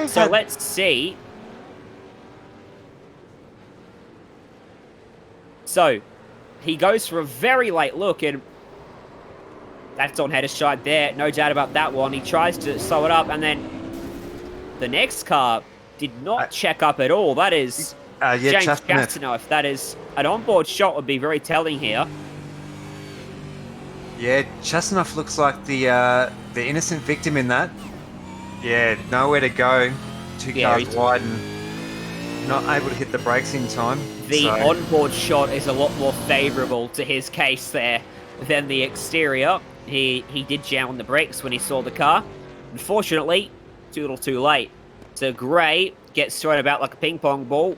So let's see. So, he goes for a very late look, and that's on Hederscheid there, no doubt about that one. He tries to slow it up, and then the next car did not check up at all. That is James Chastanov. That is an onboard shot would be very telling here. Yeah, Chastanov looks like the innocent victim in that. Yeah, nowhere to go. Two cars wide and not able to hit the brakes in time. The onboard shot is a lot more favourable to his case there than the exterior. He did jam on the brakes when he saw the car. Unfortunately, too little too late. So Gray gets thrown about like a ping pong ball.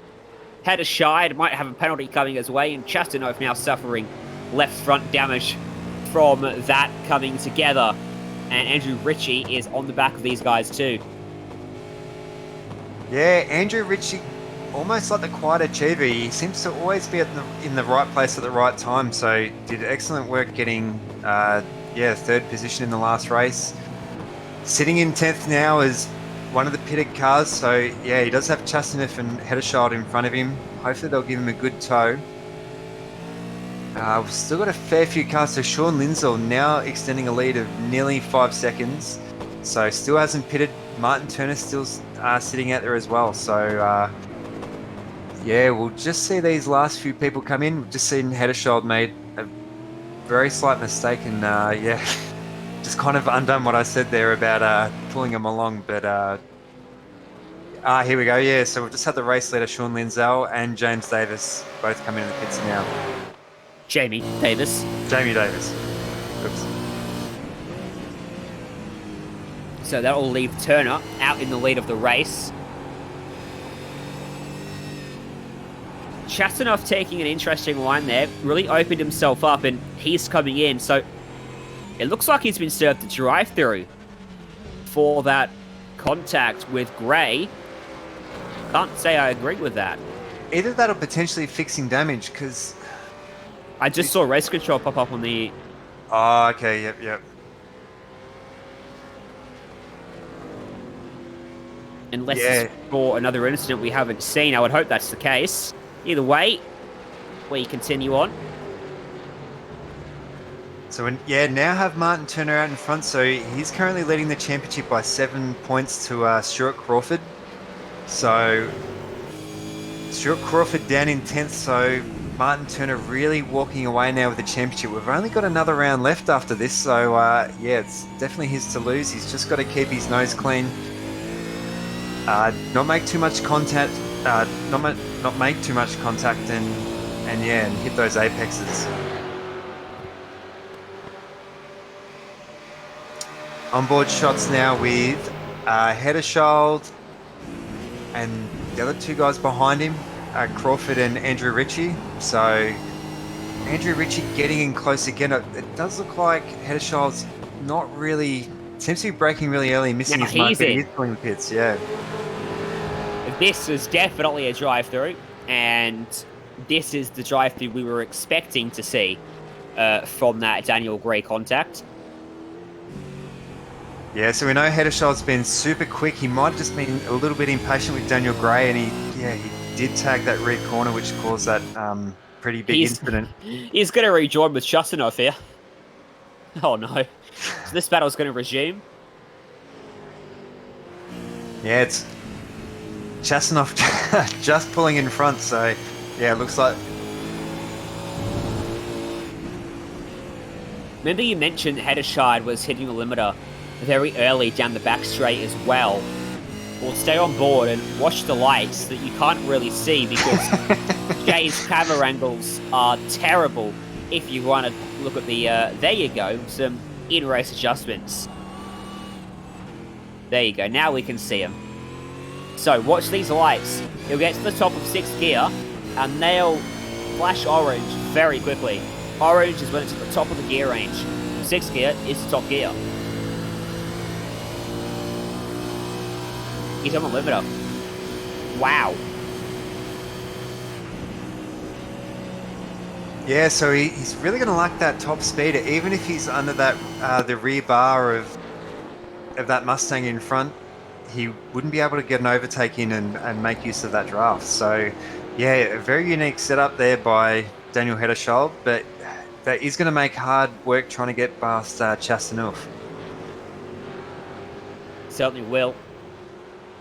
Hederscheid might have a penalty coming his way, and Chastanov now suffering left front damage from that coming together. And Andrew Ritchie is on the back of these guys too. Yeah, Andrew Ritchie, almost like the quiet achiever. He seems to always be in the right place at the right time. So did excellent work getting, third position in the last race. Sitting in 10th now is one of the pitted cars. So yeah, he does have Chastanov and Hederschild in front of him. Hopefully they'll give him a good tow. We've still got a fair few cars. So Sean Lindsell now extending a lead of nearly 5 seconds. So still hasn't pitted. Martin Turner still sitting out there as well. So we'll just see these last few people come in. We've just seen Hederschild made a very slight mistake and just kind of undone what I said there about pulling him along. But here we go. Yeah, so we've just had the race leader Sean Lindsell and James Davis both come in the pits now. Jamie Davis. Jamie Davis. Oops. So that will leave Turner out in the lead of the race. Chastanoff taking an interesting line there, really opened himself up, and he's coming in. So it looks like he's been served a drive-through for that contact with Gray. Can't say I agree with that. Either that or potentially fixing damage, because... I just saw race control pop up on the... Oh, okay, yep. Unless it's for another incident we haven't seen. I would hope that's the case. Either way, we continue on. So, now have Martin Turner out in front. So he's currently leading the championship by 7 points to Stuart Crawford. So Stuart Crawford down in 10th. So Martin Turner really walking away now with the championship. We've only got another round left after this. So, it's definitely his to lose. He's just got to keep his nose clean. Not make too much contact. Not make too much contact and hit those apexes. Onboard shots now with Hedderschild and the other two guys behind him, Crawford and Andrew Ritchie. So Andrew Ritchie getting in close again. It does look like Hedderschild's not really, seems to be braking really early, missing his mark. He's pulling the pits, yeah. This is definitely a drive-through, and this is the drive-through we were expecting to see from that Daniel Gray contact. Yeah, so we know Hedderschild's been super quick. He might have just been a little bit impatient with Daniel Gray, and he did tag that rear corner, which caused that pretty big incident. He's going to rejoin with Chastanoff here. Oh no. So this battle's going to resume. Yeah, it's Chastanoff just pulling in front, so it looks like... Remember you mentioned Hedderscheid was hitting the limiter very early down the back straight as well. Well, stay on board and watch the lights that you can't really see because Jay's camera angles are terrible if you want to look at the... there you go, some in-race adjustments. There you go, now we can see them. So watch these lights. He'll get to the top of 6th gear and they'll flash orange very quickly. Orange is when it's at the top of the gear range. 6th gear is the top gear. He's on the limiter. Wow. Yeah, so he's really going to like that top speed, even if he's under that the rear bar of that Mustang in front. He wouldn't be able to get an overtake in and make use of that draft. So, a very unique setup there by Daniel Hedderschild, but that is going to make hard work trying to get past Chastanoff. Certainly will.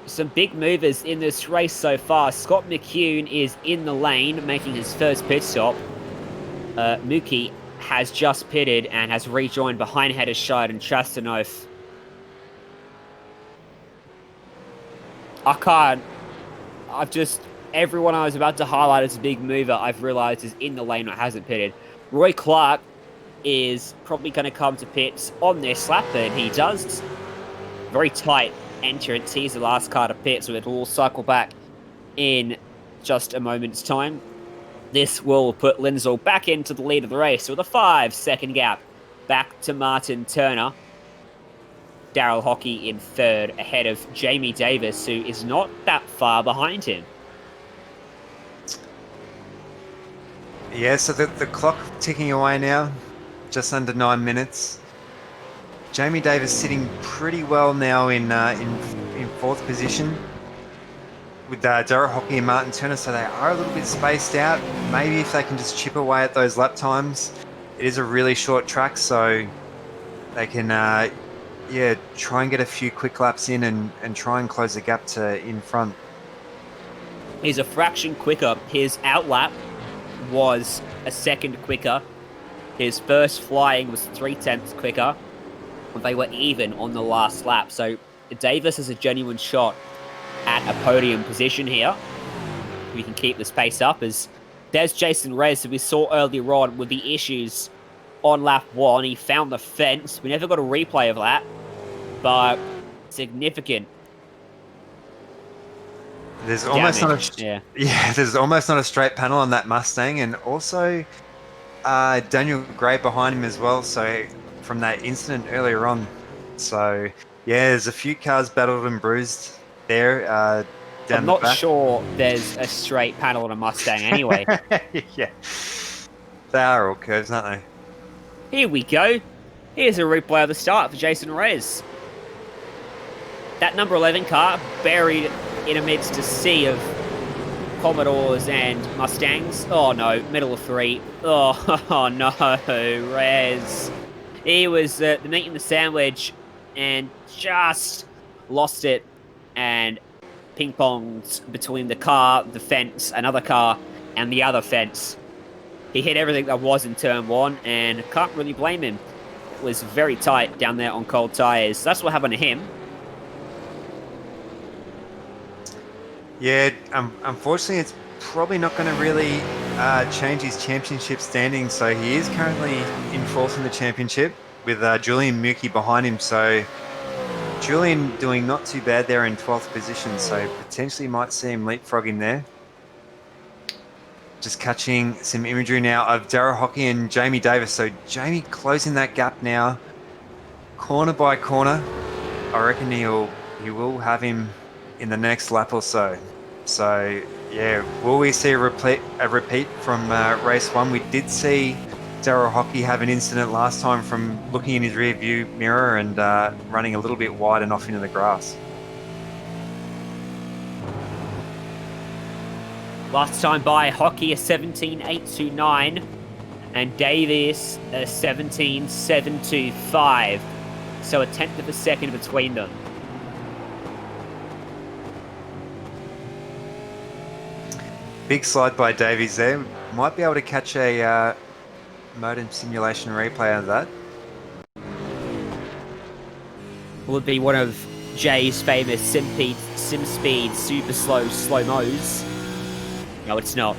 Some big movers in this race so far. Scott McCune is in the lane, making his first pit stop. Mookie has just pitted and has rejoined behind Hedderschild and Chastanoff. Everyone I was about to highlight as a big mover, I've realised is in the lane or hasn't pitted. Roy Clark is probably going to come to pits on this lap, and he does. Very tight entrance. He's the last car to pit, so it'll all cycle back in just a moment's time. This will put Lindsell back into the lead of the race with a 5-second gap back to Martin Turner. Daryl Hockey in third, ahead of Jamie Davis, who is not that far behind him. Yeah, so the clock ticking away now, just under 9 minutes. Jamie Davis sitting pretty well now in 4th position with Daryl Hockey and Martin Turner, so they are a little bit spaced out. Maybe if they can just chip away at those lap times. It is a really short track, so they can try and get a few quick laps in and try and close the gap to in front. He's a fraction quicker. His outlap was a second quicker. His first flying was 0.3 quicker. They were even on the last lap. So Davis has a genuine shot at a podium position here. We can keep this pace up as there's Jason Reyes, who we saw earlier on with the issues on lap 1. He found the fence. We never got a replay of that. But significant There's almost damage. not a there's almost not a straight panel on that Mustang, and also Daniel Gray behind him as well. So from that incident earlier on, so yeah, there's a few cars battled and bruised there. Down I'm the not back. sure there's a straight panel on a Mustang anyway. Yeah, they are all curves, aren't they? Here we go. Here's a replay of the start for Jason Reyes. That number 11 car buried in amidst a sea of Commodores and Mustangs. Oh no, middle of 3. Oh no, Reyes. He was the meat in the sandwich and just lost it and ping-ponged between the car, the fence, another car, and the other fence. He hit everything that was in turn 1 and can't really blame him. It was very tight down there on cold tyres. That's what happened to him. Yeah, unfortunately, it's probably not going to really change his championship standing. So he is currently in 4th in the championship with Julian Muki behind him. So Julian doing not too bad there in 12th position. So potentially might see him leapfrogging there. Just catching some imagery now of Darrell Hockey and Jamie Davis. So Jamie closing that gap now, corner by corner. I reckon he will have him in the next lap or so. So yeah, will we see a repeat from race 1? We did see Darrell Hockey have an incident last time from looking in his rear view mirror and running a little bit wide and off into the grass. Last time by, Hockey a 17.829 and Davis a 17.725. So a tenth of a second between them. Big slide by Davies there. Might be able to catch a modem simulation replay of that. Will it be one of Jay's famous Simspeed super slow-mos? No, it's not.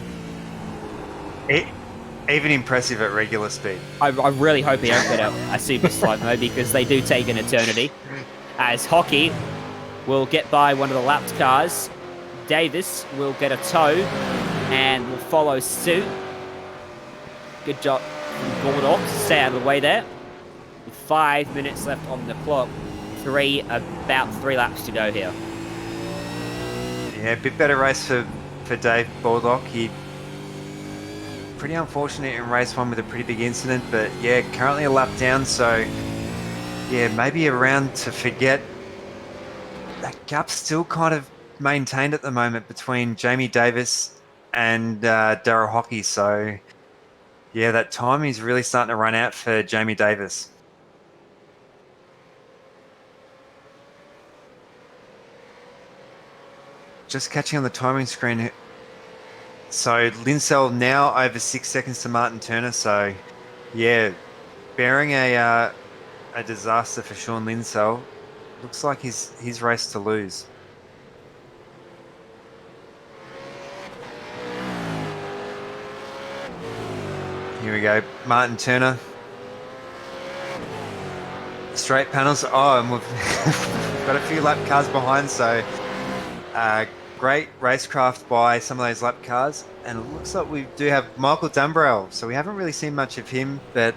Even impressive at regular speed. I really hope he don't get a super slow-mo because they do take an eternity. As Hockey will get by one of the lapped cars. Davis will get a tow and will follow suit. Good job from Gordox to stay out of the way there. With 5 minutes left on the clock. About 3 laps to go here. Yeah, a bit better race for Dave Baldock. He pretty unfortunate in race 1 with a pretty big incident, but yeah, currently a lap down, so yeah, maybe a round to forget. That gap's still kind of maintained at the moment between Jamie Davis and Darrell Hockey, so yeah, that time is really starting to run out for Jamie Davis. Just catching on the timing screen. So Linsell now over 6 seconds to Martin Turner. So yeah, bearing a disaster for Sean Linsell. Looks like his race to lose. Here we go, Martin Turner. Straight panels. Oh, and we've got a few lap cars behind. So great racecraft by some of those lap cars, and it looks like we do have Michael Dumbrell, so we haven't really seen much of him, but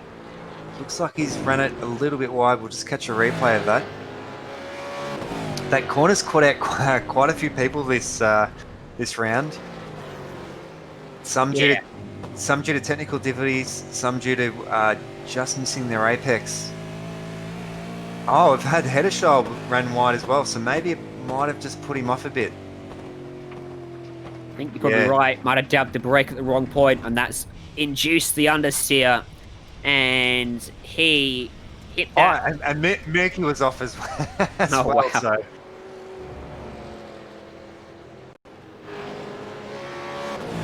looks like he's run it a little bit wide. We'll just catch a replay of that. That corner's caught out quite a few people this round. Some due to technical difficulties, some due to just missing their apex. Oh, I've had Heddershall ran wide as well, so maybe it might have just put him off a bit. I think you're probably right. Might have dabbed the brake at the wrong point, and that's induced the understeer. And he hit that. Oh, and Murky was off as well. Wow. So.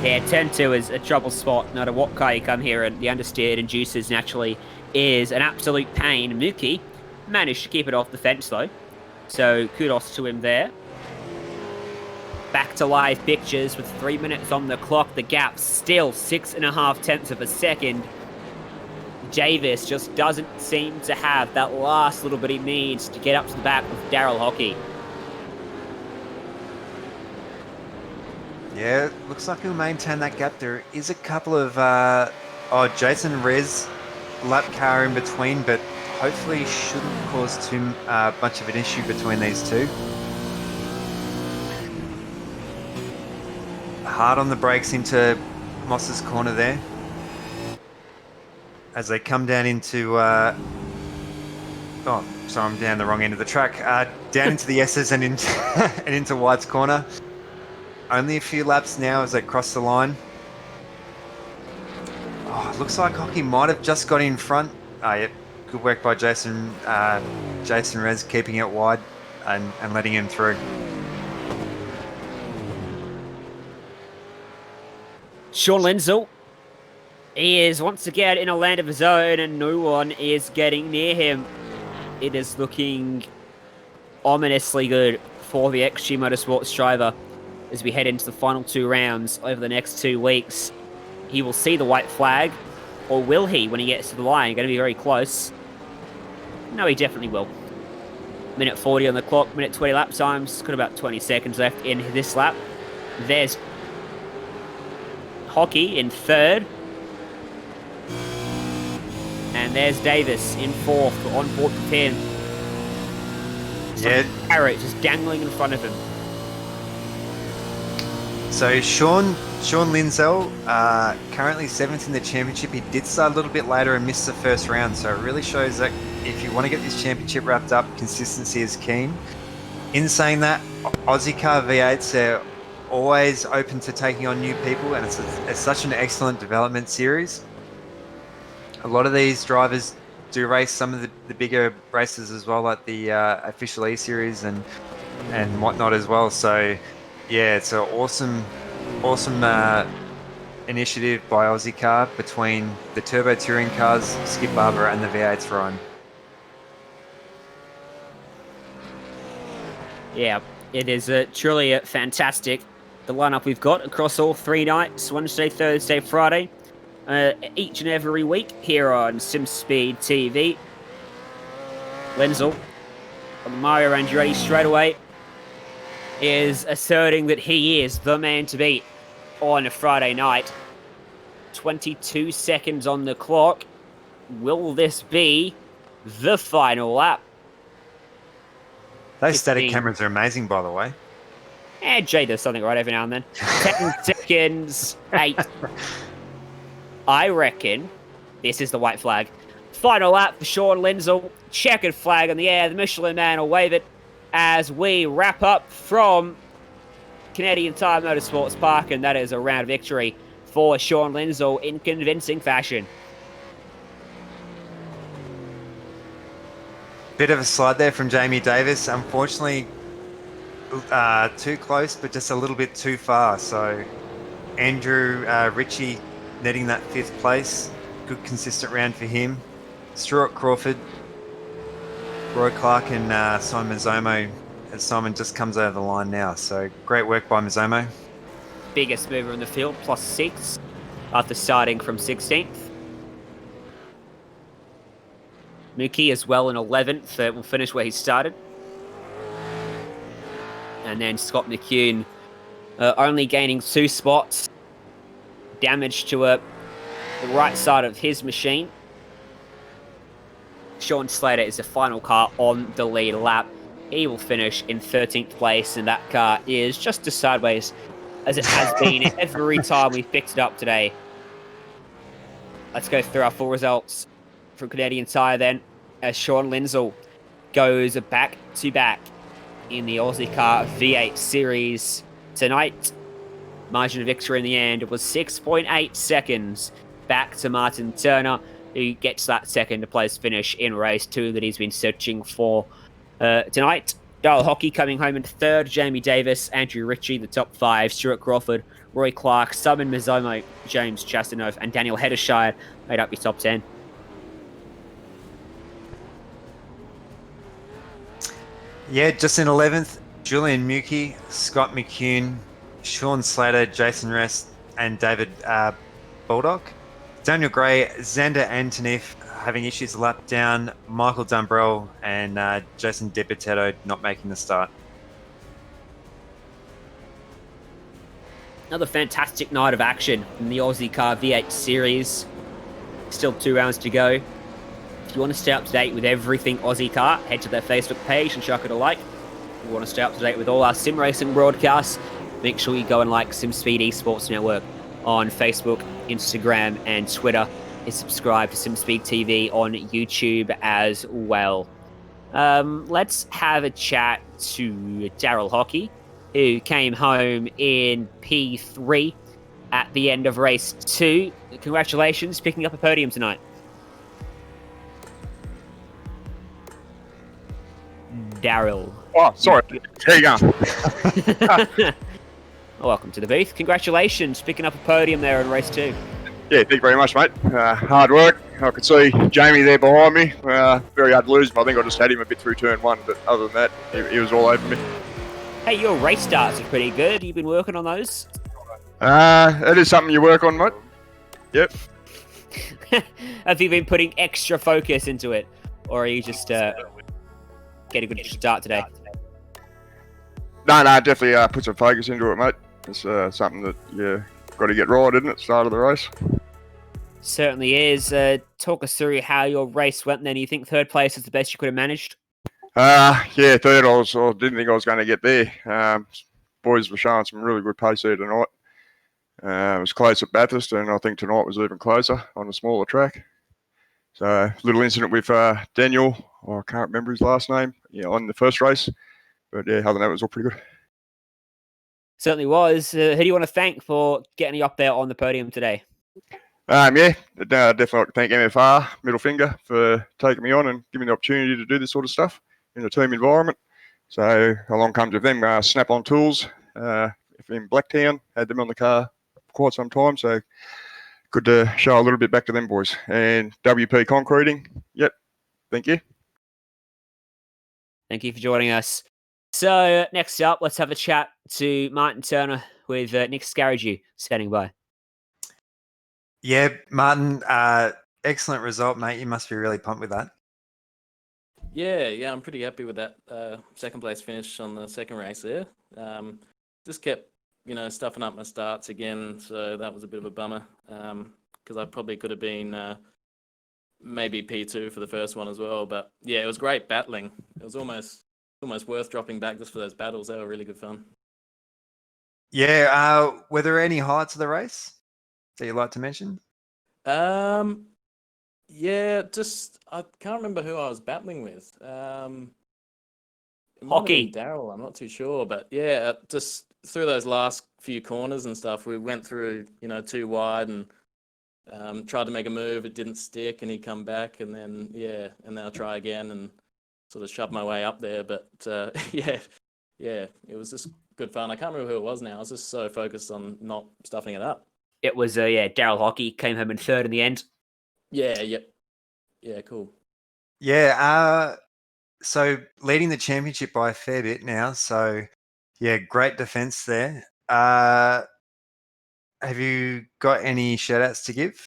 Yeah, turn 2 is a trouble spot. No matter what car you come here, and the understeered inducers naturally is an absolute pain. Mookie managed to keep it off the fence though, so kudos to him there. Back to live pictures with 3 minutes on the clock. The gap still 6.5 tenths of a second. Davis just doesn't seem to have that last little bit he needs to get up to the back of Daryl Hockey. Yeah, looks like he'll maintain that gap. There is a couple of Jason Rez lap car in between, but hopefully shouldn't cause too much of an issue between these two. Hard on the brakes into Moss's corner there. As they come down into... oh, sorry, I'm down the wrong end of the track. Down into the S's and into, and into White's corner. Only a few laps now as they cross the line. Oh, looks like Hockey might have just got in front. Yep. Good work by Jason Rez, keeping it wide and letting him through. Sean Lindsell, he is once again in a land of his own and no one is getting near him. It is looking ominously good for the XG Motorsports driver as we head into the final 2 rounds over the next 2 weeks. He will see the white flag, or will he when he gets to the line? Going to be very close. No, he definitely will. Minute 40 on the clock, minute 20 lap times. Got about 20 seconds left in this lap. There's Hockey in 3rd. And there's Davis in 4th, on board with him. Yeah. Carrot just dangling in front of him. So Sean Lindsell, currently 7th in the championship. He did start a little bit later and missed the first round. So it really shows that if you want to get this championship wrapped up, consistency is keen. In saying that, Ozicar V8s are always open to taking on new people, and it's such an excellent development series. A lot of these drivers do race some of the bigger races as well, like the official E series and whatnot as well. So yeah, it's an awesome initiative by Ozicar between the Turbo Touring cars, Skip Barber, and the V8s Ryan. Yeah, it is truly fantastic. The lineup we've got across all 3 nights, Wednesday, Thursday, Friday, each and every week here on Simspeed TV. Lenzel on the Mario Andretti straight away is asserting that he is the man to beat on a Friday night. 22 seconds on the clock. Will this be the final lap? Those static cameras are amazing, by the way. And Jay does something right every now and then. 10 seconds, 8. I reckon this is the white flag. Final lap for Sean Lindsell. Checkered flag in the air. The Michelin man will wave it as we wrap up from Canadian Tire Motorsports Park, and that is a round victory for Sean Lindsell in convincing fashion. Bit of a slide there from Jamie Davis. Unfortunately, too close, but just a little bit too far. So Andrew Ritchie netting that 5th place. Good consistent round for him. Stuart Crawford, Roy Clark, and Simon Mazzomo, as Simon just comes over the line now. So great work by Mazzomo. Biggest mover in the field, +6 after starting from 16th. Mookie as well in 11th, will finish where he started. And then Scott McCune only gaining 2 spots. Damage to the right side of his machine. Sean Slater is the final car on the lead lap. He will finish in 13th place, and that car is just as sideways as it has been every time we've picked it up today. Let's go through our full results from Canadian Tire then, as Sean Lindsell goes back-to-back in the Ozicar V8 Series tonight. Margin of victory in the end was 6.8 seconds back to Martin Turner, who gets that second place finish in race 2 that he's been searching for tonight. Dale Hockey coming home in 3rd, Jamie Davis, Andrew Ritchie, the top 5, Stuart Crawford, Roy Clark, Simon Mazzomo, James Chastanov, and Daniel Heddershire made up your top 10. Yeah, just in 11th, Julian Mookie, Scott McCune, Sean Slater, Jason Rest, and David Baldock. Daniel Gray, Xander Antoneff, having issues lap down, Michael Dumbrell and Jason DiPitetto not making the start. Another fantastic night of action in the Ozicar V8 Series. Still 2 rounds to go. If you want to stay up to date with everything Ozicar, head to their Facebook page and chuck it a like. If you want to stay up to date with all our sim racing broadcasts, make sure you go and like Simspeed Esports Network on Facebook, Instagram, and Twitter. And subscribe to Simspeed TV on YouTube as well. Let's have a chat to Daryl Hockey, who came home in P3 at the end of race 2. Congratulations, picking up a podium tonight. Daryl. Oh, sorry. There you go. Welcome to the booth. Congratulations, picking up a podium there in race 2. Yeah, thank you very much, mate. Hard work. I could see Jamie there behind me. Very hard to lose, but I think I just had him a bit through turn 1. But other than that, he was all over me. Hey, your race starts are pretty good. You've been working on those? It is something you work on, mate. Yep. Have you been putting extra focus into it? Or are you just getting a good start today? No, definitely put some focus into it, mate. It's something that you got to get right, isn't it? Start of the race. Certainly is. Talk us through how your race went then. You think third place is the best you could have managed? Yeah, third. I didn't think I was going to get there. Boys were showing some really good pace there tonight. It was close at Bathurst, and I think tonight was even closer on a smaller track. So, little incident with Daniel, I can't remember his last name, on the first race. But yeah, other than that, it was all pretty good. Certainly was. Who do you want to thank for getting you up there on the podium today? Yeah, definitely like to thank MFR, Middle Finger, for taking me on and giving me the opportunity to do this sort of stuff in a team environment. So along comes with them, Snap-on Tools, in Blacktown, had them on the car quite some time, so good to show a little bit back to them boys. And WP Concreting, yep, thank you. Thank you for joining us. So next up, let's have a chat to Martin Turner with Nick Scarrigu standing by. Yeah, Martin, excellent result, mate. You must be really pumped with that. Yeah, I'm pretty happy with that second place finish on the second race there. Just kept, stuffing up my starts again, so that was a bit of a bummer because I probably could have been maybe P2 for the first one as well. But yeah, it was great battling. It was almost worth dropping back just for those battles. They were really good fun. Yeah, were there any highlights of the race that you'd like to mention? Yeah, just I can't remember who I was battling with. Hockey. Daryl, I'm not too sure, but yeah, just through those last few corners and stuff, we went through, too wide and tried to make a move. It didn't stick, and he come back, and then I'll try again and sort of shove my way up there. But yeah, it was just good fun. I can't remember who it was now. I was just so focused on not stuffing it up. It was Daryl Hockey came home in third in the end. Yeah, cool. Yeah, so leading the championship by a fair bit now. So yeah, great defense there. Have you got any shout outs to give?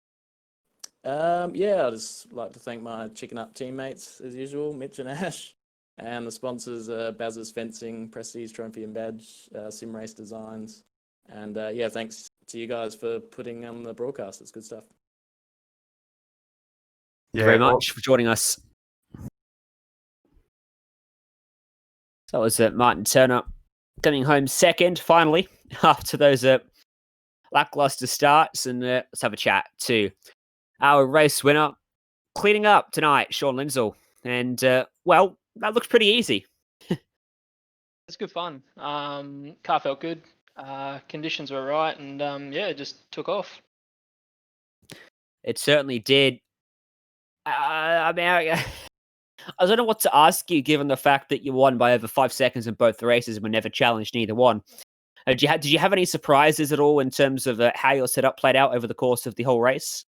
Yeah, I'd just like to thank my Chicken Up teammates as usual, Mitch and Ash, and the sponsors, Baz's Fencing, Prestige Trophy and Badge, Sim Race Designs, and thanks to you guys for putting on the broadcast. It's good stuff. Thank you very much for joining us. So that was Martin Turner coming home second, finally, after those lackluster starts. And let's have a chat to our race winner, cleaning up tonight, Sean Lindsell. And, well, that looks pretty easy. It's good fun. Car felt good. Conditions were right. And, it just took off. It certainly did. I don't know what to ask you, given the fact that you won by over 5 seconds in both the races and were never challenged in either one. Did you have any surprises at all in terms of how your setup played out over the course of the whole race?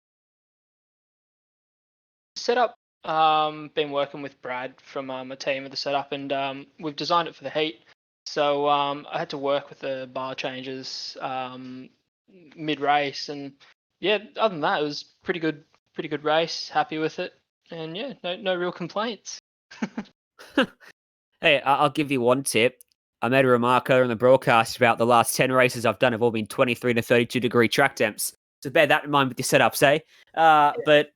Setup, been working with Brad from a team of the setup, and we've designed it for the heat. So I had to work with the bar changes mid-race, and yeah, other than that, it was pretty good race. Happy with it. And yeah, no real complaints. Hey, I'll give you one tip. I made a remark earlier in the broadcast about the last 10 races I've done have all been 23 to 32 degree track temps. So bear that in mind with your setups, eh? But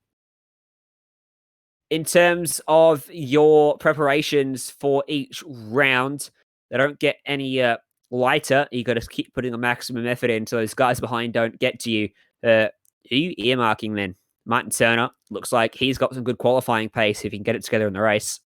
in terms of your preparations for each round, they don't get any lighter. You got to keep putting the maximum effort in so those guys behind don't get to you. Who are you earmarking then? Martin Turner looks like he's got some good qualifying pace if he can get it together in the race.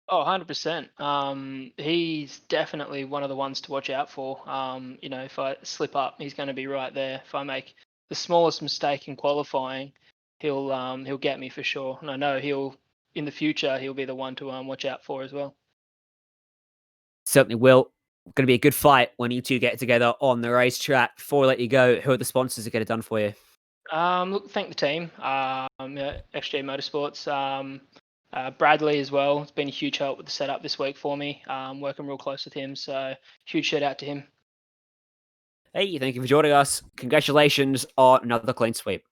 Oh, 100%. He's definitely one of the ones to watch out for. If I slip up, he's going to be right there. If I make the smallest mistake in qualifying, he'll get me for sure. And I know in the future he'll be the one to watch out for as well. Certainly will. Going to be a good fight when you two get together on the racetrack. Before I let you go, who are the sponsors that get it done for you? Look, thank the team. XJ Motorsports. Bradley as well. It's been a huge help with the setup this week for me. Working real close with him, so huge shout out to him. Hey, thank you for joining us. Congratulations on another clean sweep.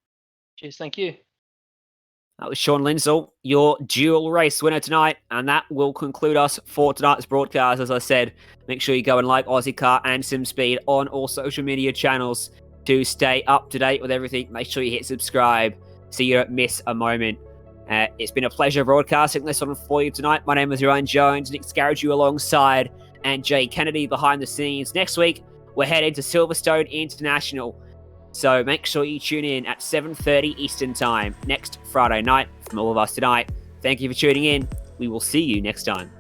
Cheers, thank you. That was Sean Lindsell, your dual race winner tonight, and that will conclude us for tonight's broadcast. As I said, make sure you go and like Ozicar and Simspeed on all social media channels to stay up to date with everything. Make sure you hit subscribe so you don't miss a moment. It's been a pleasure broadcasting this one for you tonight. My name is Ryan Jones, Nick Scarrigu alongside, and Jay Kennedy behind the scenes. Next week, we're headed to Silverstone International. So make sure you tune in at 7:30 Eastern Time next Friday night. From all of us tonight, thank you for tuning in. We will see you next time.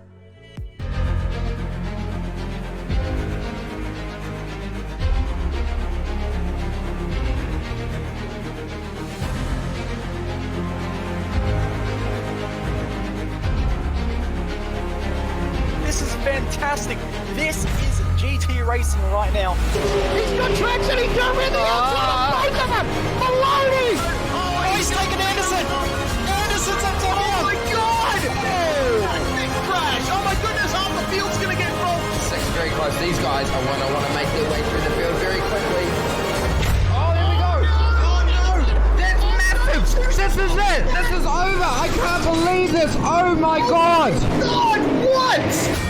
This is fantastic. This is GT racing right now. He's got traction. He's got rid of the outside. Both of them. Maloney. Oh, he's taking Anderson. Anderson's up top. Oh my God. Big crash. Oh my goodness. Half the field's going to get rolled. Section's very close. These guys are want to make their way through the field very quickly. Oh, here we go. Oh no. That's massive. This is it. This is over. I can't believe this. Oh my God. God, what?